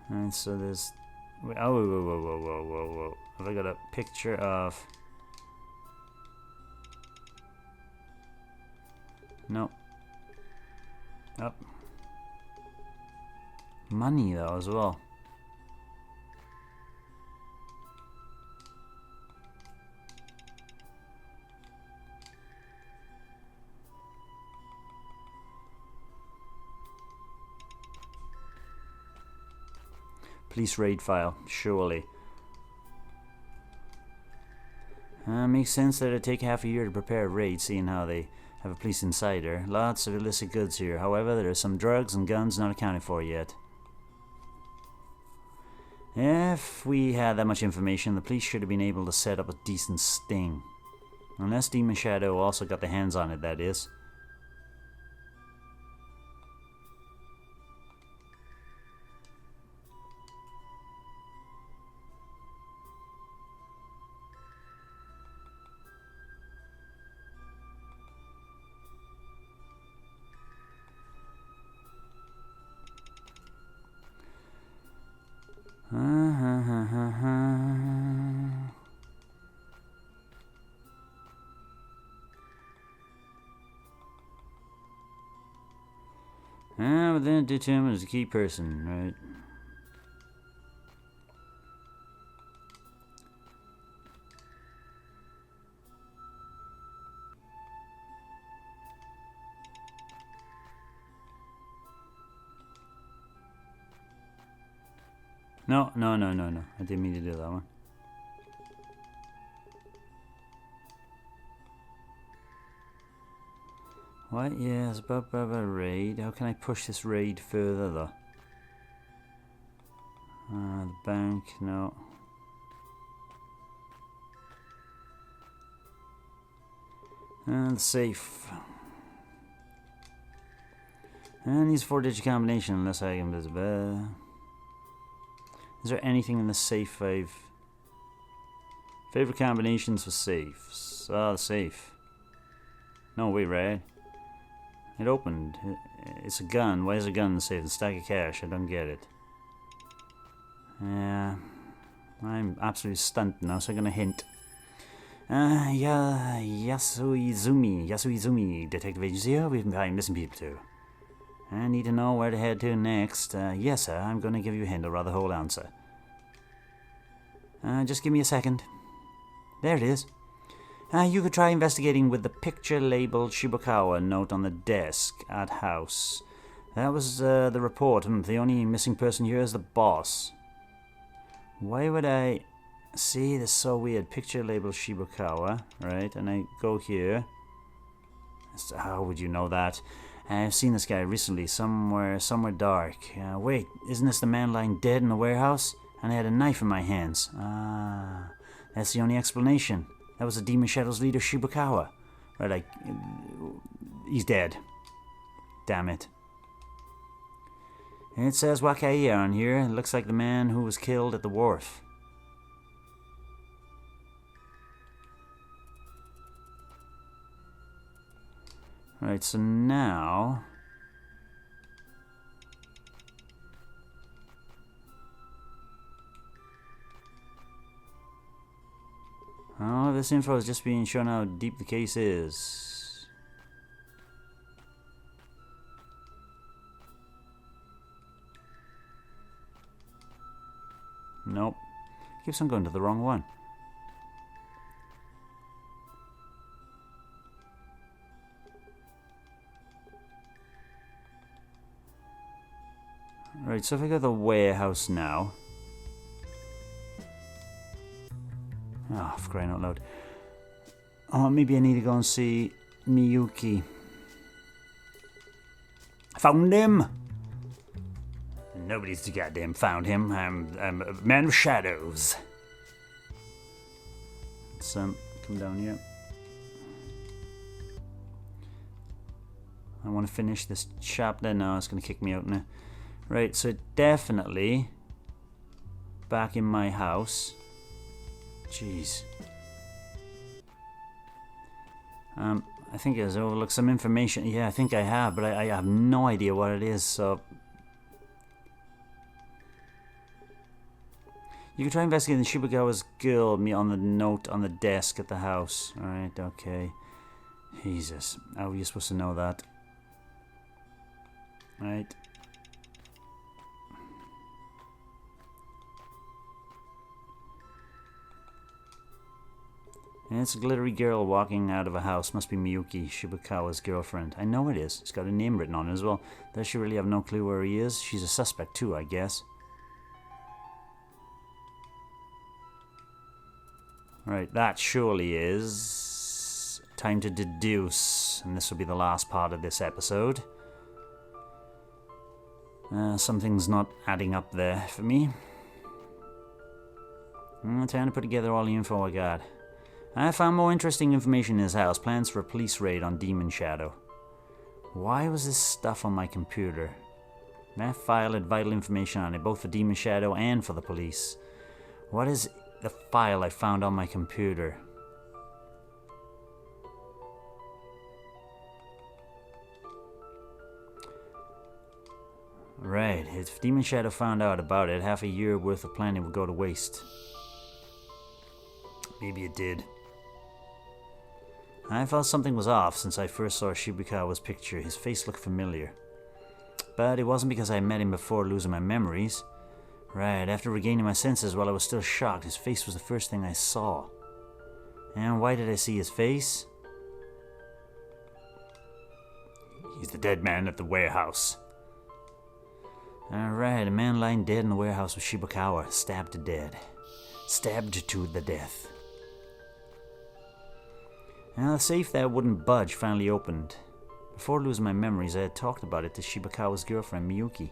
And so there's... Wait, oh, whoa. Have I got a picture of... No. Oh. Money, though, as well. Police raid file, surely. Makes sense that it'd take half a year to prepare a raid, seeing how they have a police insider. Lots of illicit goods here. However, there are some drugs and guns not accounted for yet. If we had that much information, the police should have been able to set up a decent sting. Unless Demon Shadow also got their hands on it, that is. But then determined as a key person, right? No. I didn't mean to do that one. What? Yeah, it's about a raid. How can I push this raid further, though? The bank, no. And the safe. And these 4-digit combination, unless I can visit. Is there anything in the safe I've... Favorite combinations for safes. Oh, the safe. No, wait, right? It opened. It's a gun. Why is a gun in the safe? A stack of cash. I don't get it. Yeah. I'm absolutely stunned now, so I'm gonna hint. Yasuizumi, Detective Agency here. We've been finding missing people too. I need to know where to head to next. Yes, sir. I'm gonna give you a hint, or rather whole answer. Just give me a second. There it is. You could try investigating with the picture labeled Shibukawa note on the desk at house. That was the report. The only missing person here is the boss. Why would I... See, this is so weird. Picture labeled Shibukawa, right? And I go here. So how would you know that? I've seen this guy recently, somewhere dark. Wait, isn't this the man lying dead in the warehouse? And I had a knife in my hands. Ah, that's the only explanation. That was the Demon Shadow's leader, Shibukawa. Right, like, he's dead. Damn it. It says Wakaido on here. It looks like the man who was killed at the wharf. Right, so now... Oh, this info is just being shown how deep the case is. Nope. Keeps on going to the wrong one. Right, so if I go to the warehouse now... Oh, for crying out loud. Oh, maybe I need to go and see Miyuki. Found him! Nobody's goddamn found him. I'm a man of shadows. Let's come down here. I want to finish this chapter. No, it's going to kick me out now. Right, so definitely back in my house. Jeez. I think I've overlooked some information. Yeah, I think I have, but I have no idea what it is, so... You can try investigating Shibukawa's girl, me on the note on the desk at the house. Alright, okay. Jesus. How are you supposed to know that? Right. And it's a glittery girl walking out of a house. Must be Miyuki, Shibukawa's girlfriend. I know it is. It's got a name written on it as well. Does she really have no clue where he is? She's a suspect too, I guess. Right, that surely is time to deduce. And this will be the last part of this episode. Something's not adding up there for me. I'm trying to put together all the info I got. I found more interesting information in his house. Plans for a police raid on Demon Shadow. Why was this stuff on my computer? That file had vital information on it, both for Demon Shadow and for the police. What is the file I found on my computer? Right, if Demon Shadow found out about it, half a year worth of planning would go to waste. Maybe it did. I felt something was off since I first saw Shibukawa's picture. His face looked familiar. But it wasn't because I met him before losing my memories. Right, after regaining my senses while I was still shocked, his face was the first thing I saw. And why did I see his face? He's the dead man at the warehouse. Alright, a man lying dead in the warehouse with Shibukawa, stabbed to death. Stabbed to the death. Now, the safe that wouldn't budge finally opened. Before losing my memories, I had talked about it to Shibukawa's girlfriend, Miyuki.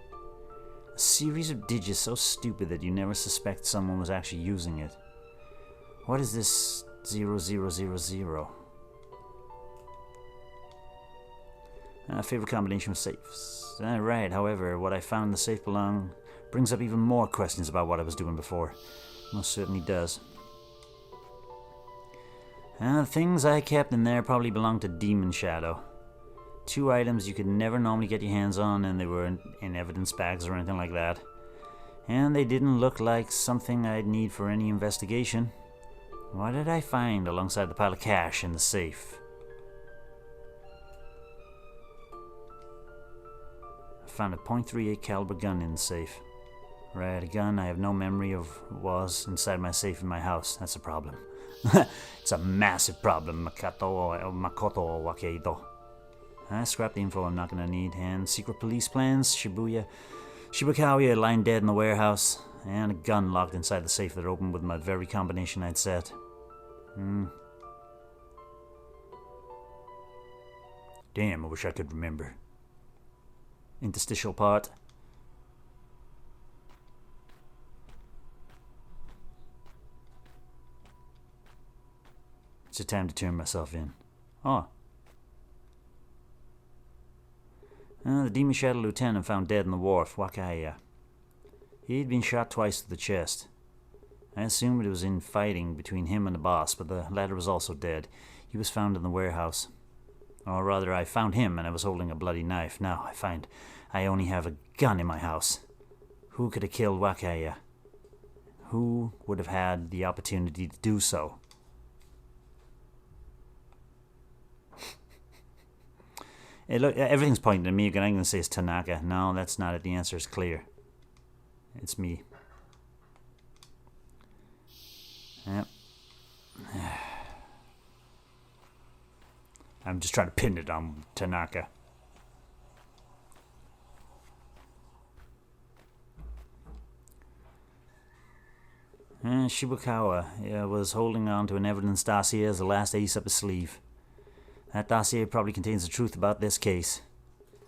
A series of digits so stupid that you never suspect someone was actually using it. What is this 0000? Favorite combination of safes. Right, however, what I found in the safe brings up even more questions about what I was doing before. Most certainly does. The things I kept in there probably belonged to Demon Shadow. 2 items you could never normally get your hands on, and they were in evidence bags or anything like that. And they didn't look like something I'd need for any investigation. What did I find alongside the pile of cash in the safe? I found a .38 caliber gun in the safe. Right, a gun I have no memory of was inside my safe in my house. That's a problem. It's a massive problem, Makoto Wakaido. I scrapped the info I'm not gonna need. And secret police plans, Shibukawa lying dead in the warehouse, and a gun locked inside the safe that opened with my very combination I'd set. Damn, I wish I could remember. Interstitial part. It's a time to turn myself in. Oh. The Demon Shadow Lieutenant found dead on the wharf, Wakaido. He'd been shot twice to the chest. I assumed it was in fighting between him and the boss, but the latter was also dead. He was found in the warehouse. Or rather, I found him and I was holding a bloody knife. Now I find I only have a gun in my house. Who could have killed Wakaido? Who would have had the opportunity to do so? Look, everything's pointing at me. I'm going to say it's Tanaka. No, that's not it. The answer is clear. It's me. Yep. I'm just trying to pin it on Tanaka. Shibukawa was holding on to an evidence dossier as the last ace up his sleeve. That dossier probably contains the truth about this case.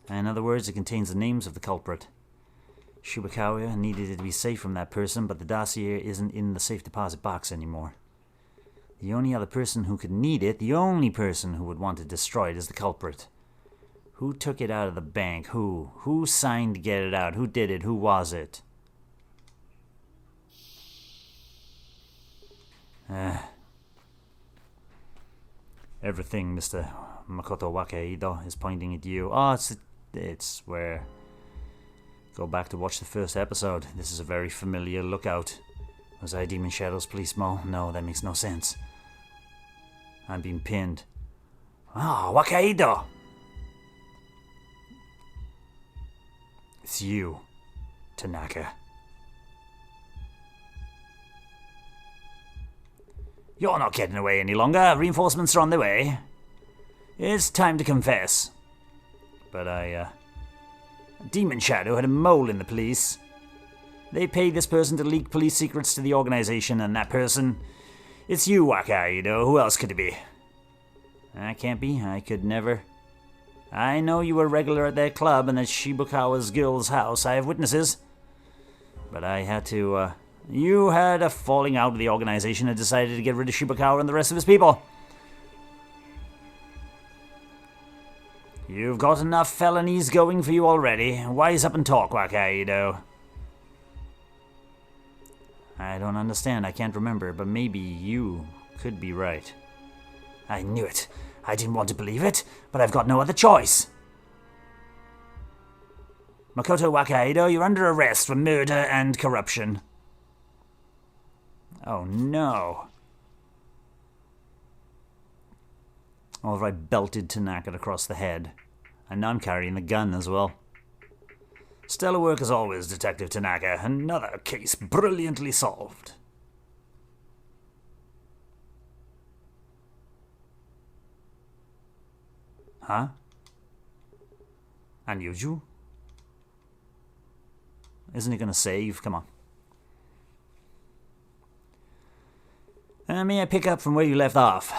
In other words, it contains the names of the culprit. Shibakawa needed it to be safe from that person, but the dossier isn't in the safe deposit box anymore. The only other person who could need it, the only person who would want it destroyed, is the culprit. Who took it out of the bank? Who? Who signed to get it out? Who did it? Who was it? Everything, Mr. Makoto Wakaido, is pointing at you. Oh, it's where... Go back to watch the first episode. This is a very familiar lookout. Was I Demon Shadow's police mo? No, that makes no sense. I'm being pinned. Ah, Wakaido! It's you, Tanaka. You're not getting away any longer. Reinforcements are on their way. It's time to confess. But Demon Shadow had a mole in the police. They paid this person to leak police secrets to the organization, and that person... It's you, Wakaido. Who else could it be? That can't be. I could never. I know you were regular at that club and at Shibukawa's girl's house. I have witnesses. But I had to, You had a falling out with the organization and decided to get rid of Shibukawa and the rest of his people. You've got enough felonies going for you already. Wise up and talk, Wakaido. I don't understand. I can't remember, but maybe you could be right. I knew it. I didn't want to believe it, but I've got no other choice. Makoto Wakaido, you're under arrest for murder and corruption. Oh no. Alright, belted Tanaka across the head. And now I'm carrying the gun as well. Stellar work as always, Detective Tanaka. Another case brilliantly solved. Huh? Unusual? Isn't it gonna save? Come on. May I pick up from where you left off?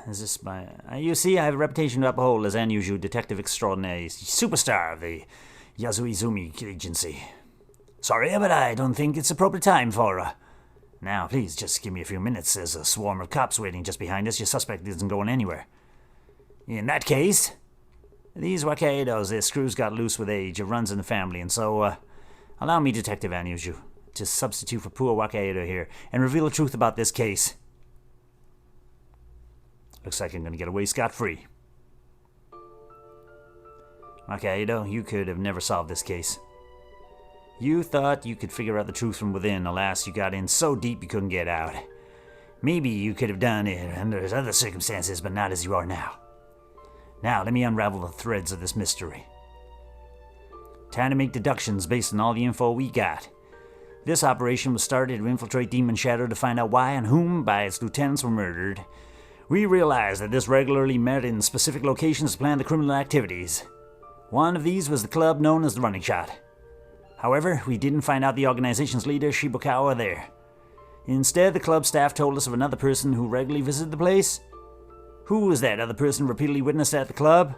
Is this my... you see, I have a reputation to uphold as unusual detective extraordinary, superstar of the Yasuizumi agency. Sorry, but I don't think it's appropriate time for... Now, please, just give me a few minutes. There's a swarm of cops waiting just behind us. Your suspect isn't going anywhere. In that case, these Wakaidos, their screws got loose with age. It runs in the family, and so, allow me, Detective Anyuju, to substitute for poor Wakaido here and reveal the truth about this case. Looks like I'm going to get away scot-free. Wakaido, you could have never solved this case. You thought you could figure out the truth from within. Alas, you got in so deep you couldn't get out. Maybe you could have done it under other circumstances, but not as you are now. Now, let me unravel the threads of this mystery. Time to make deductions based on all the info we got. This operation was started to infiltrate Demon Shadow to find out why and whom by its lieutenants were murdered. We realized that this regularly met in specific locations to plan the criminal activities. One of these was the club known as the Running Shot. However, we didn't find out the organization's leader, Shibukawa, there. Instead, the club staff told us of another person who regularly visited the place. Who was that other person repeatedly witnessed at the club?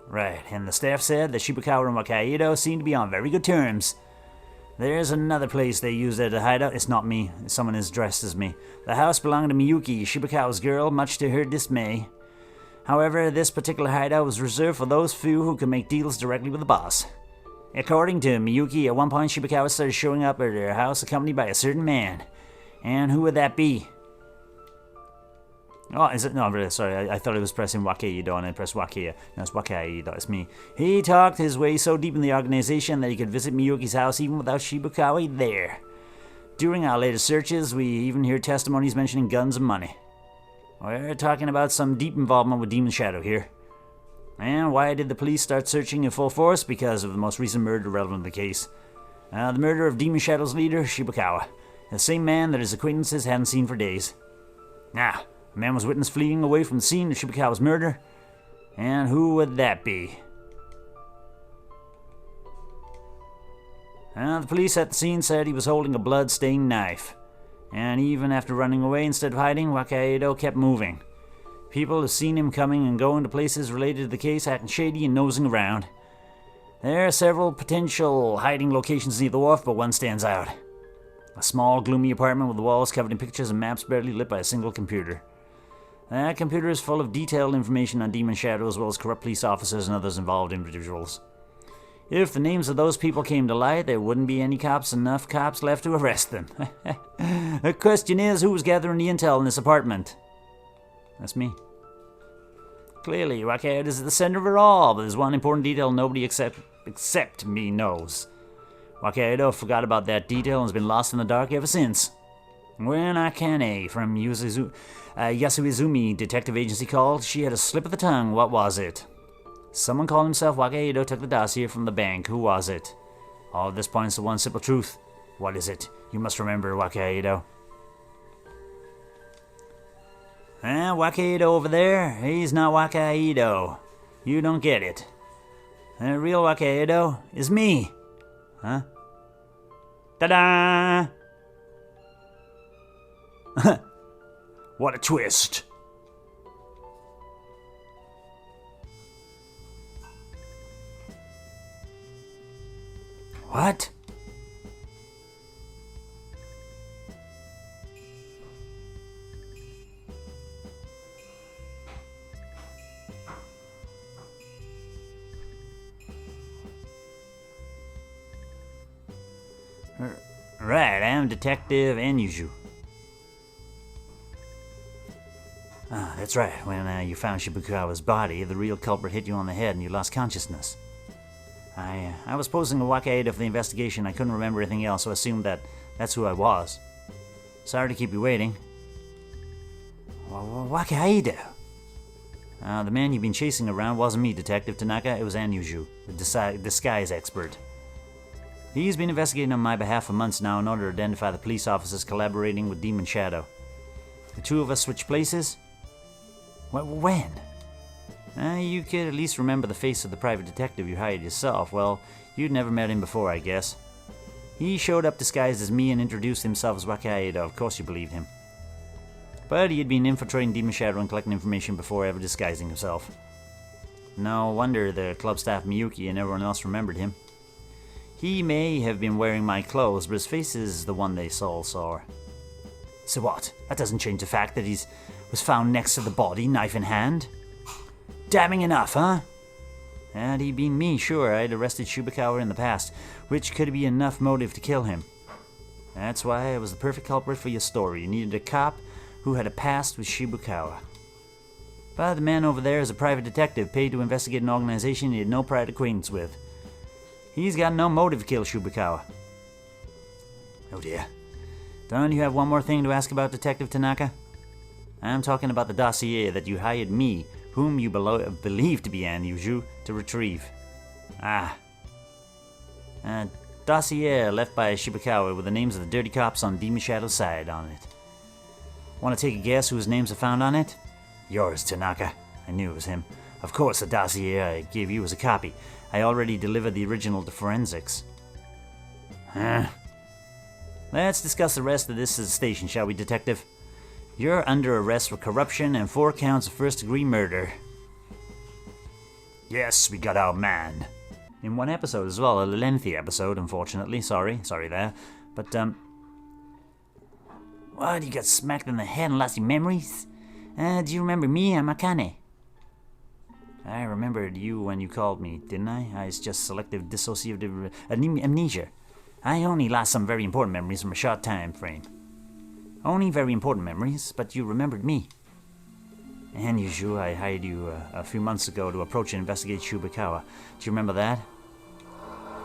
Right, and the staff said that Shibukawa and Wakaido seemed to be on very good terms. There's another place they used as a hideout. It's not me. Someone is dressed as me. The house belonged to Miyuki, Shibukawa's girl, much to her dismay. However, this particular hideout was reserved for those few who could make deals directly with the boss. According to Miyuki, at one point Shibukawa started showing up at her house accompanied by a certain man. And who would that be? Oh, is it? No, really, sorry. I thought it was pressing Wakaido and I pressed Wakia. No, it's Wakaido. It's me. He talked his way so deep in the organization that he could visit Miyuki's house even without Shibukawa there. During our latest searches, we even hear testimonies mentioning guns and money. We're talking about some deep involvement with Demon Shadow here. And why did the police start searching in full force? Because of the most recent murder relevant to the case. The murder of Demon Shadow's leader, Shibukawa. The same man that his acquaintances hadn't seen for days. Now, a man was witnessed fleeing away from the scene of Shibukawa's murder. And who would that be? The police at the scene said he was holding a blood-stained knife. And even after running away instead of hiding, Wakaido kept moving. People have seen him coming and going to places related to the case, acting shady and nosing around. There are several potential hiding locations near the wharf, but one stands out. A small, gloomy apartment with the walls covered in pictures and maps barely lit by a single computer. That computer is full of detailed information on Demon Shadow as well as corrupt police officers and others involved individuals. If the names of those people came to light, there wouldn't be enough cops left to arrest them. The question is, who was gathering the intel in this apartment? That's me. Clearly, Wakaido is at the center of it all, but there's one important detail nobody except me knows. Wakaido forgot about that detail and has been lost in the dark ever since. When Akane from Yasuizumi Detective Agency called, she had a slip of the tongue. What was it? Someone called himself Wakaido took the dossier from the bank. Who was it? All of this points to one simple truth. What is it? You must remember, Wakaido. Wakaido over there, he's not Wakaido. You don't get it. The real Wakaido is me. Huh? Ta-da! What a twist. What? Right, I'm Detective Anyuju. That's right. When you found Shibukawa's body, the real culprit hit you on the head and you lost consciousness. I was posing a Wakaido for the investigation. I couldn't remember anything else, so I assumed that's who I was. Sorry to keep you waiting. Wakaido? The man you've been chasing around wasn't me, Detective Tanaka. It was Anyuju, the disguise expert. He's been investigating on my behalf for months now in order to identify the police officers collaborating with Demon Shadow. The two of us switched places? When? You could at least remember the face of the private detective you hired yourself. Well, you'd never met him before, I guess. He showed up disguised as me and introduced himself as Wakaido. Of course you believed him. But he had been infiltrating Demon Shadow and collecting information before ever disguising himself. No wonder the club staff Miyuki and everyone else remembered him. He may have been wearing my clothes, but his face is the one they all saw. So what? That doesn't change the fact that he was found next to the body, knife in hand. Damning enough, huh? Had he been me, sure, I'd arrested Shibukawa in the past, which could be enough motive to kill him. That's why I was the perfect culprit for your story. You needed a cop who had a past with Shibukawa. But the man over there is a private detective paid to investigate an organization he had no prior acquaintance with. He's got no motive to kill Shibukawa. Oh dear. Don't you have one more thing to ask about, Detective Tanaka? I'm talking about the dossier that you hired me, whom you believe to be Anyuju, to retrieve. Dossier left by Shibukawa with the names of the dirty cops on Demon Shadow's side on it. Want to take a guess whose names are found on it? Yours, Tanaka. I knew it was him. Of course, the dossier I gave you was a copy. I already delivered the original to forensics. Let's discuss the rest of this at the station, shall we, Detective? You're under arrest for corruption and 4 counts of first-degree murder. Yes, we got our man. In one episode as well, a lengthy episode, unfortunately. Sorry there. But, what, you got smacked in the head and lost your memories? Do you remember me? I'm Akane. I remembered you when you called me, didn't I? It's just selective dissociative amnesia. I only lost some very important memories from a short time frame. Only very important memories, but you remembered me. And Yuju, I hired you a few months ago to approach and investigate Shibukawa. Do you remember that?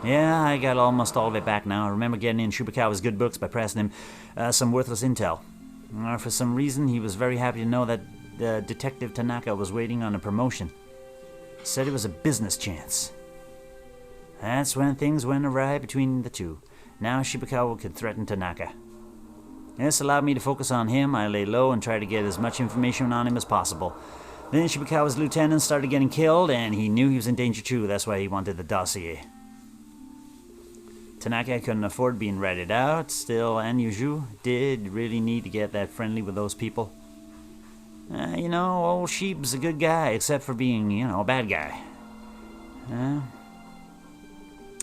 Yeah, I got almost all of it back now. I remember getting in Shibukawa's good books by passing him some worthless intel. For some reason, he was very happy to know that Detective Tanaka was waiting on a promotion. Said it was a business chance. That's when things went awry between the two. Now Shibukawa could threaten Tanaka. This allowed me to focus on him. I lay low and tried to get as much information on him as possible. Then Shibukawa's lieutenant started getting killed, and he knew he was in danger too. That's why he wanted the dossier. Tanaka couldn't afford being ratted out. Still, Anyuju did really need to get that friendly with those people. Old Sheep's a good guy, except for being, a bad guy.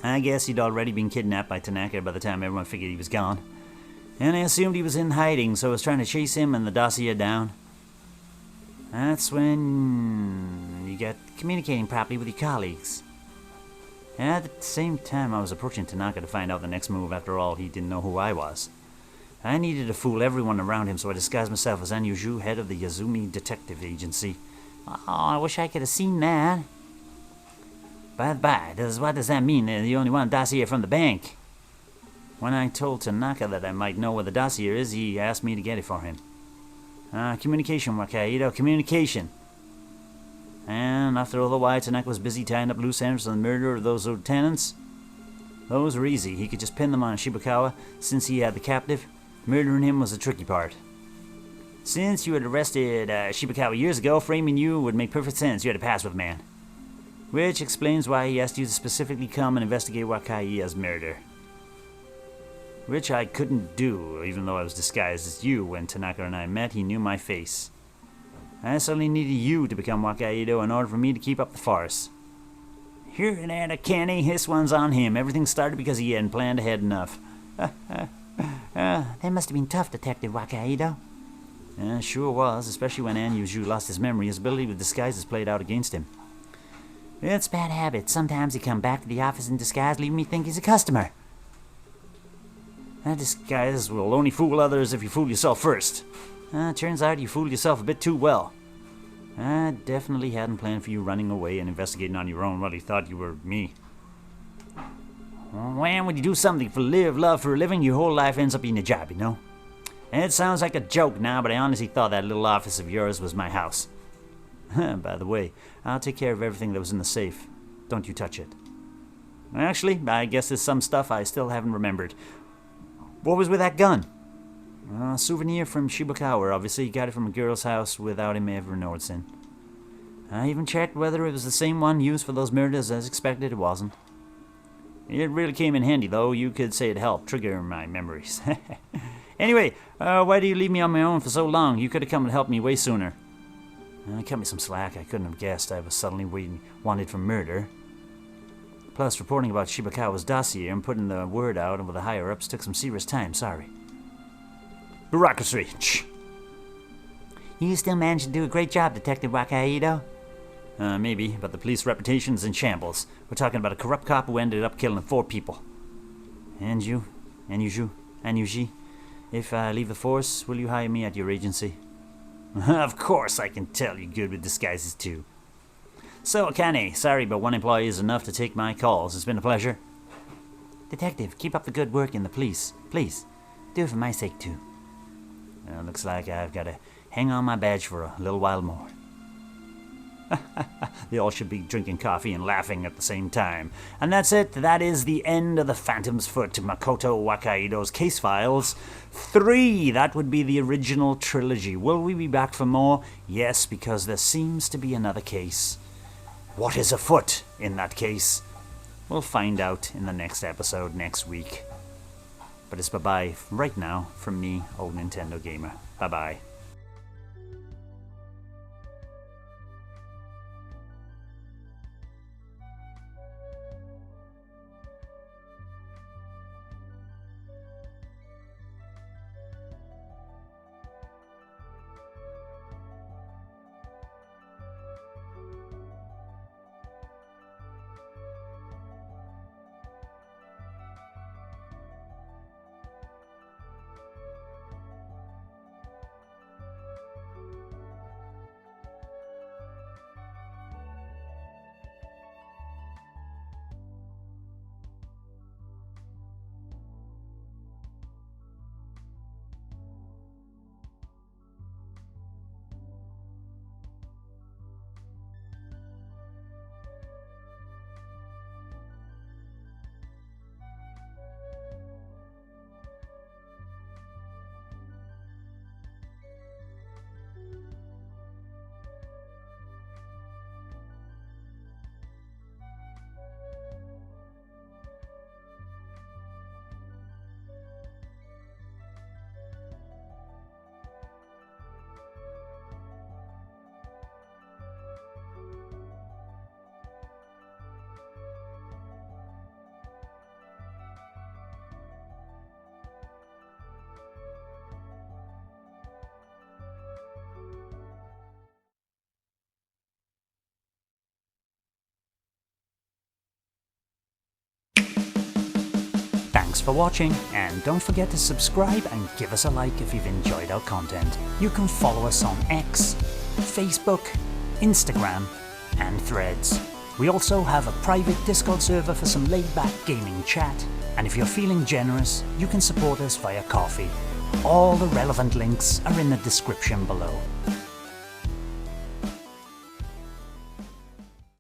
I guess he'd already been kidnapped by Tanaka by the time everyone figured he was gone. And I assumed he was in hiding, so I was trying to chase him and the dossier down. That's when you get communicating properly with your colleagues. At the same time, I was approaching Tanaka to find out the next move. After all, he didn't know who I was. I needed to fool everyone around him, so I disguised myself as Anyuju, head of the Yazumi Detective Agency. Oh, I wish I could have seen that. By the by, what does that mean? That you only want a dossier from the bank? When I told Tanaka that I might know where the dossier is, he asked me to get it for him. Communication, Wakaido, communication. And after all the while, Tanaka was busy tying up loose ends on the murder of those lieutenants. Those were easy. He could just pin them on Shibukawa, since he had the captive. Murdering him was the tricky part. Since you had arrested Shibukawa years ago, framing you would make perfect sense. You had a past with man. Which explains why he asked you to specifically come and investigate Wakaiya's murder. Which I couldn't do, even though I was disguised as you. When Tanaka and I met, he knew my face. I suddenly needed you to become Wakaido in order for me to keep up the farce. Here and there, Kenny, this one's on him. Everything started because he hadn't planned ahead enough. That must have been tough, Detective Wakaido. Sure was, especially when Anyuju lost his memory. His ability with disguises played out against him. It's bad habit. Sometimes he come back to the office in disguise, leaving me think he's a customer. That disguise will only fool others if you fool yourself first. Turns out you fooled yourself a bit too well. I definitely hadn't planned for you running away and investigating on your own while he thought you were me. When you do something for love for a living, your whole life ends up being a job, you know? It sounds like a joke now, but I honestly thought that little office of yours was my house. By the way, I'll take care of everything that was in the safe. Don't you touch it. Actually, I guess there's some stuff I still haven't remembered. What was with that gun? A souvenir from Shibukawa. Obviously, he got it from a girl's house without him ever noticing. I even checked whether it was the same one used for those murders. As expected, it wasn't. It really came in handy, though. You could say it helped trigger my memories. Anyway, why do you leave me on my own for so long? You could have come and helped me way sooner. Cut me some slack. I couldn't have guessed I was suddenly wanted for murder. Plus, reporting about Shibukawa's dossier and putting the word out with the higher-ups took some serious time. Sorry. Bureaucracy. Shh. You still managed to do a great job, Detective Wakaido. Maybe, but the police reputation's in shambles. We're talking about a corrupt cop who ended up killing 4 people. And you, Anyuji, if I leave the force, will you hire me at your agency? Of course, I can tell you're good with disguises too. So, Akane, sorry, but one employee is enough to take my calls. It's been a pleasure. Detective, keep up the good work in the police. Please, do it for my sake too. Looks like I've got to hang on my badge for a little while more. They all should be drinking coffee and laughing at the same time. And that's it. That is the end of the Phantom's Foot, Makoto Wakaido's Case Files 3. That would be the original trilogy. Will we be back for more? Yes, because there seems to be another case. What is afoot in that case? We'll find out in the next episode next week. But it's bye-bye right now from me, Old Nintendo Gamer. Bye-bye. Thanks for watching, and don't forget to subscribe and give us a like if you've enjoyed our content. You can follow us on X, Facebook, Instagram, and Threads. We also have a private Discord server for some laid-back gaming chat, and if you're feeling generous, you can support us via Ko-fi. All the relevant links are in the description below.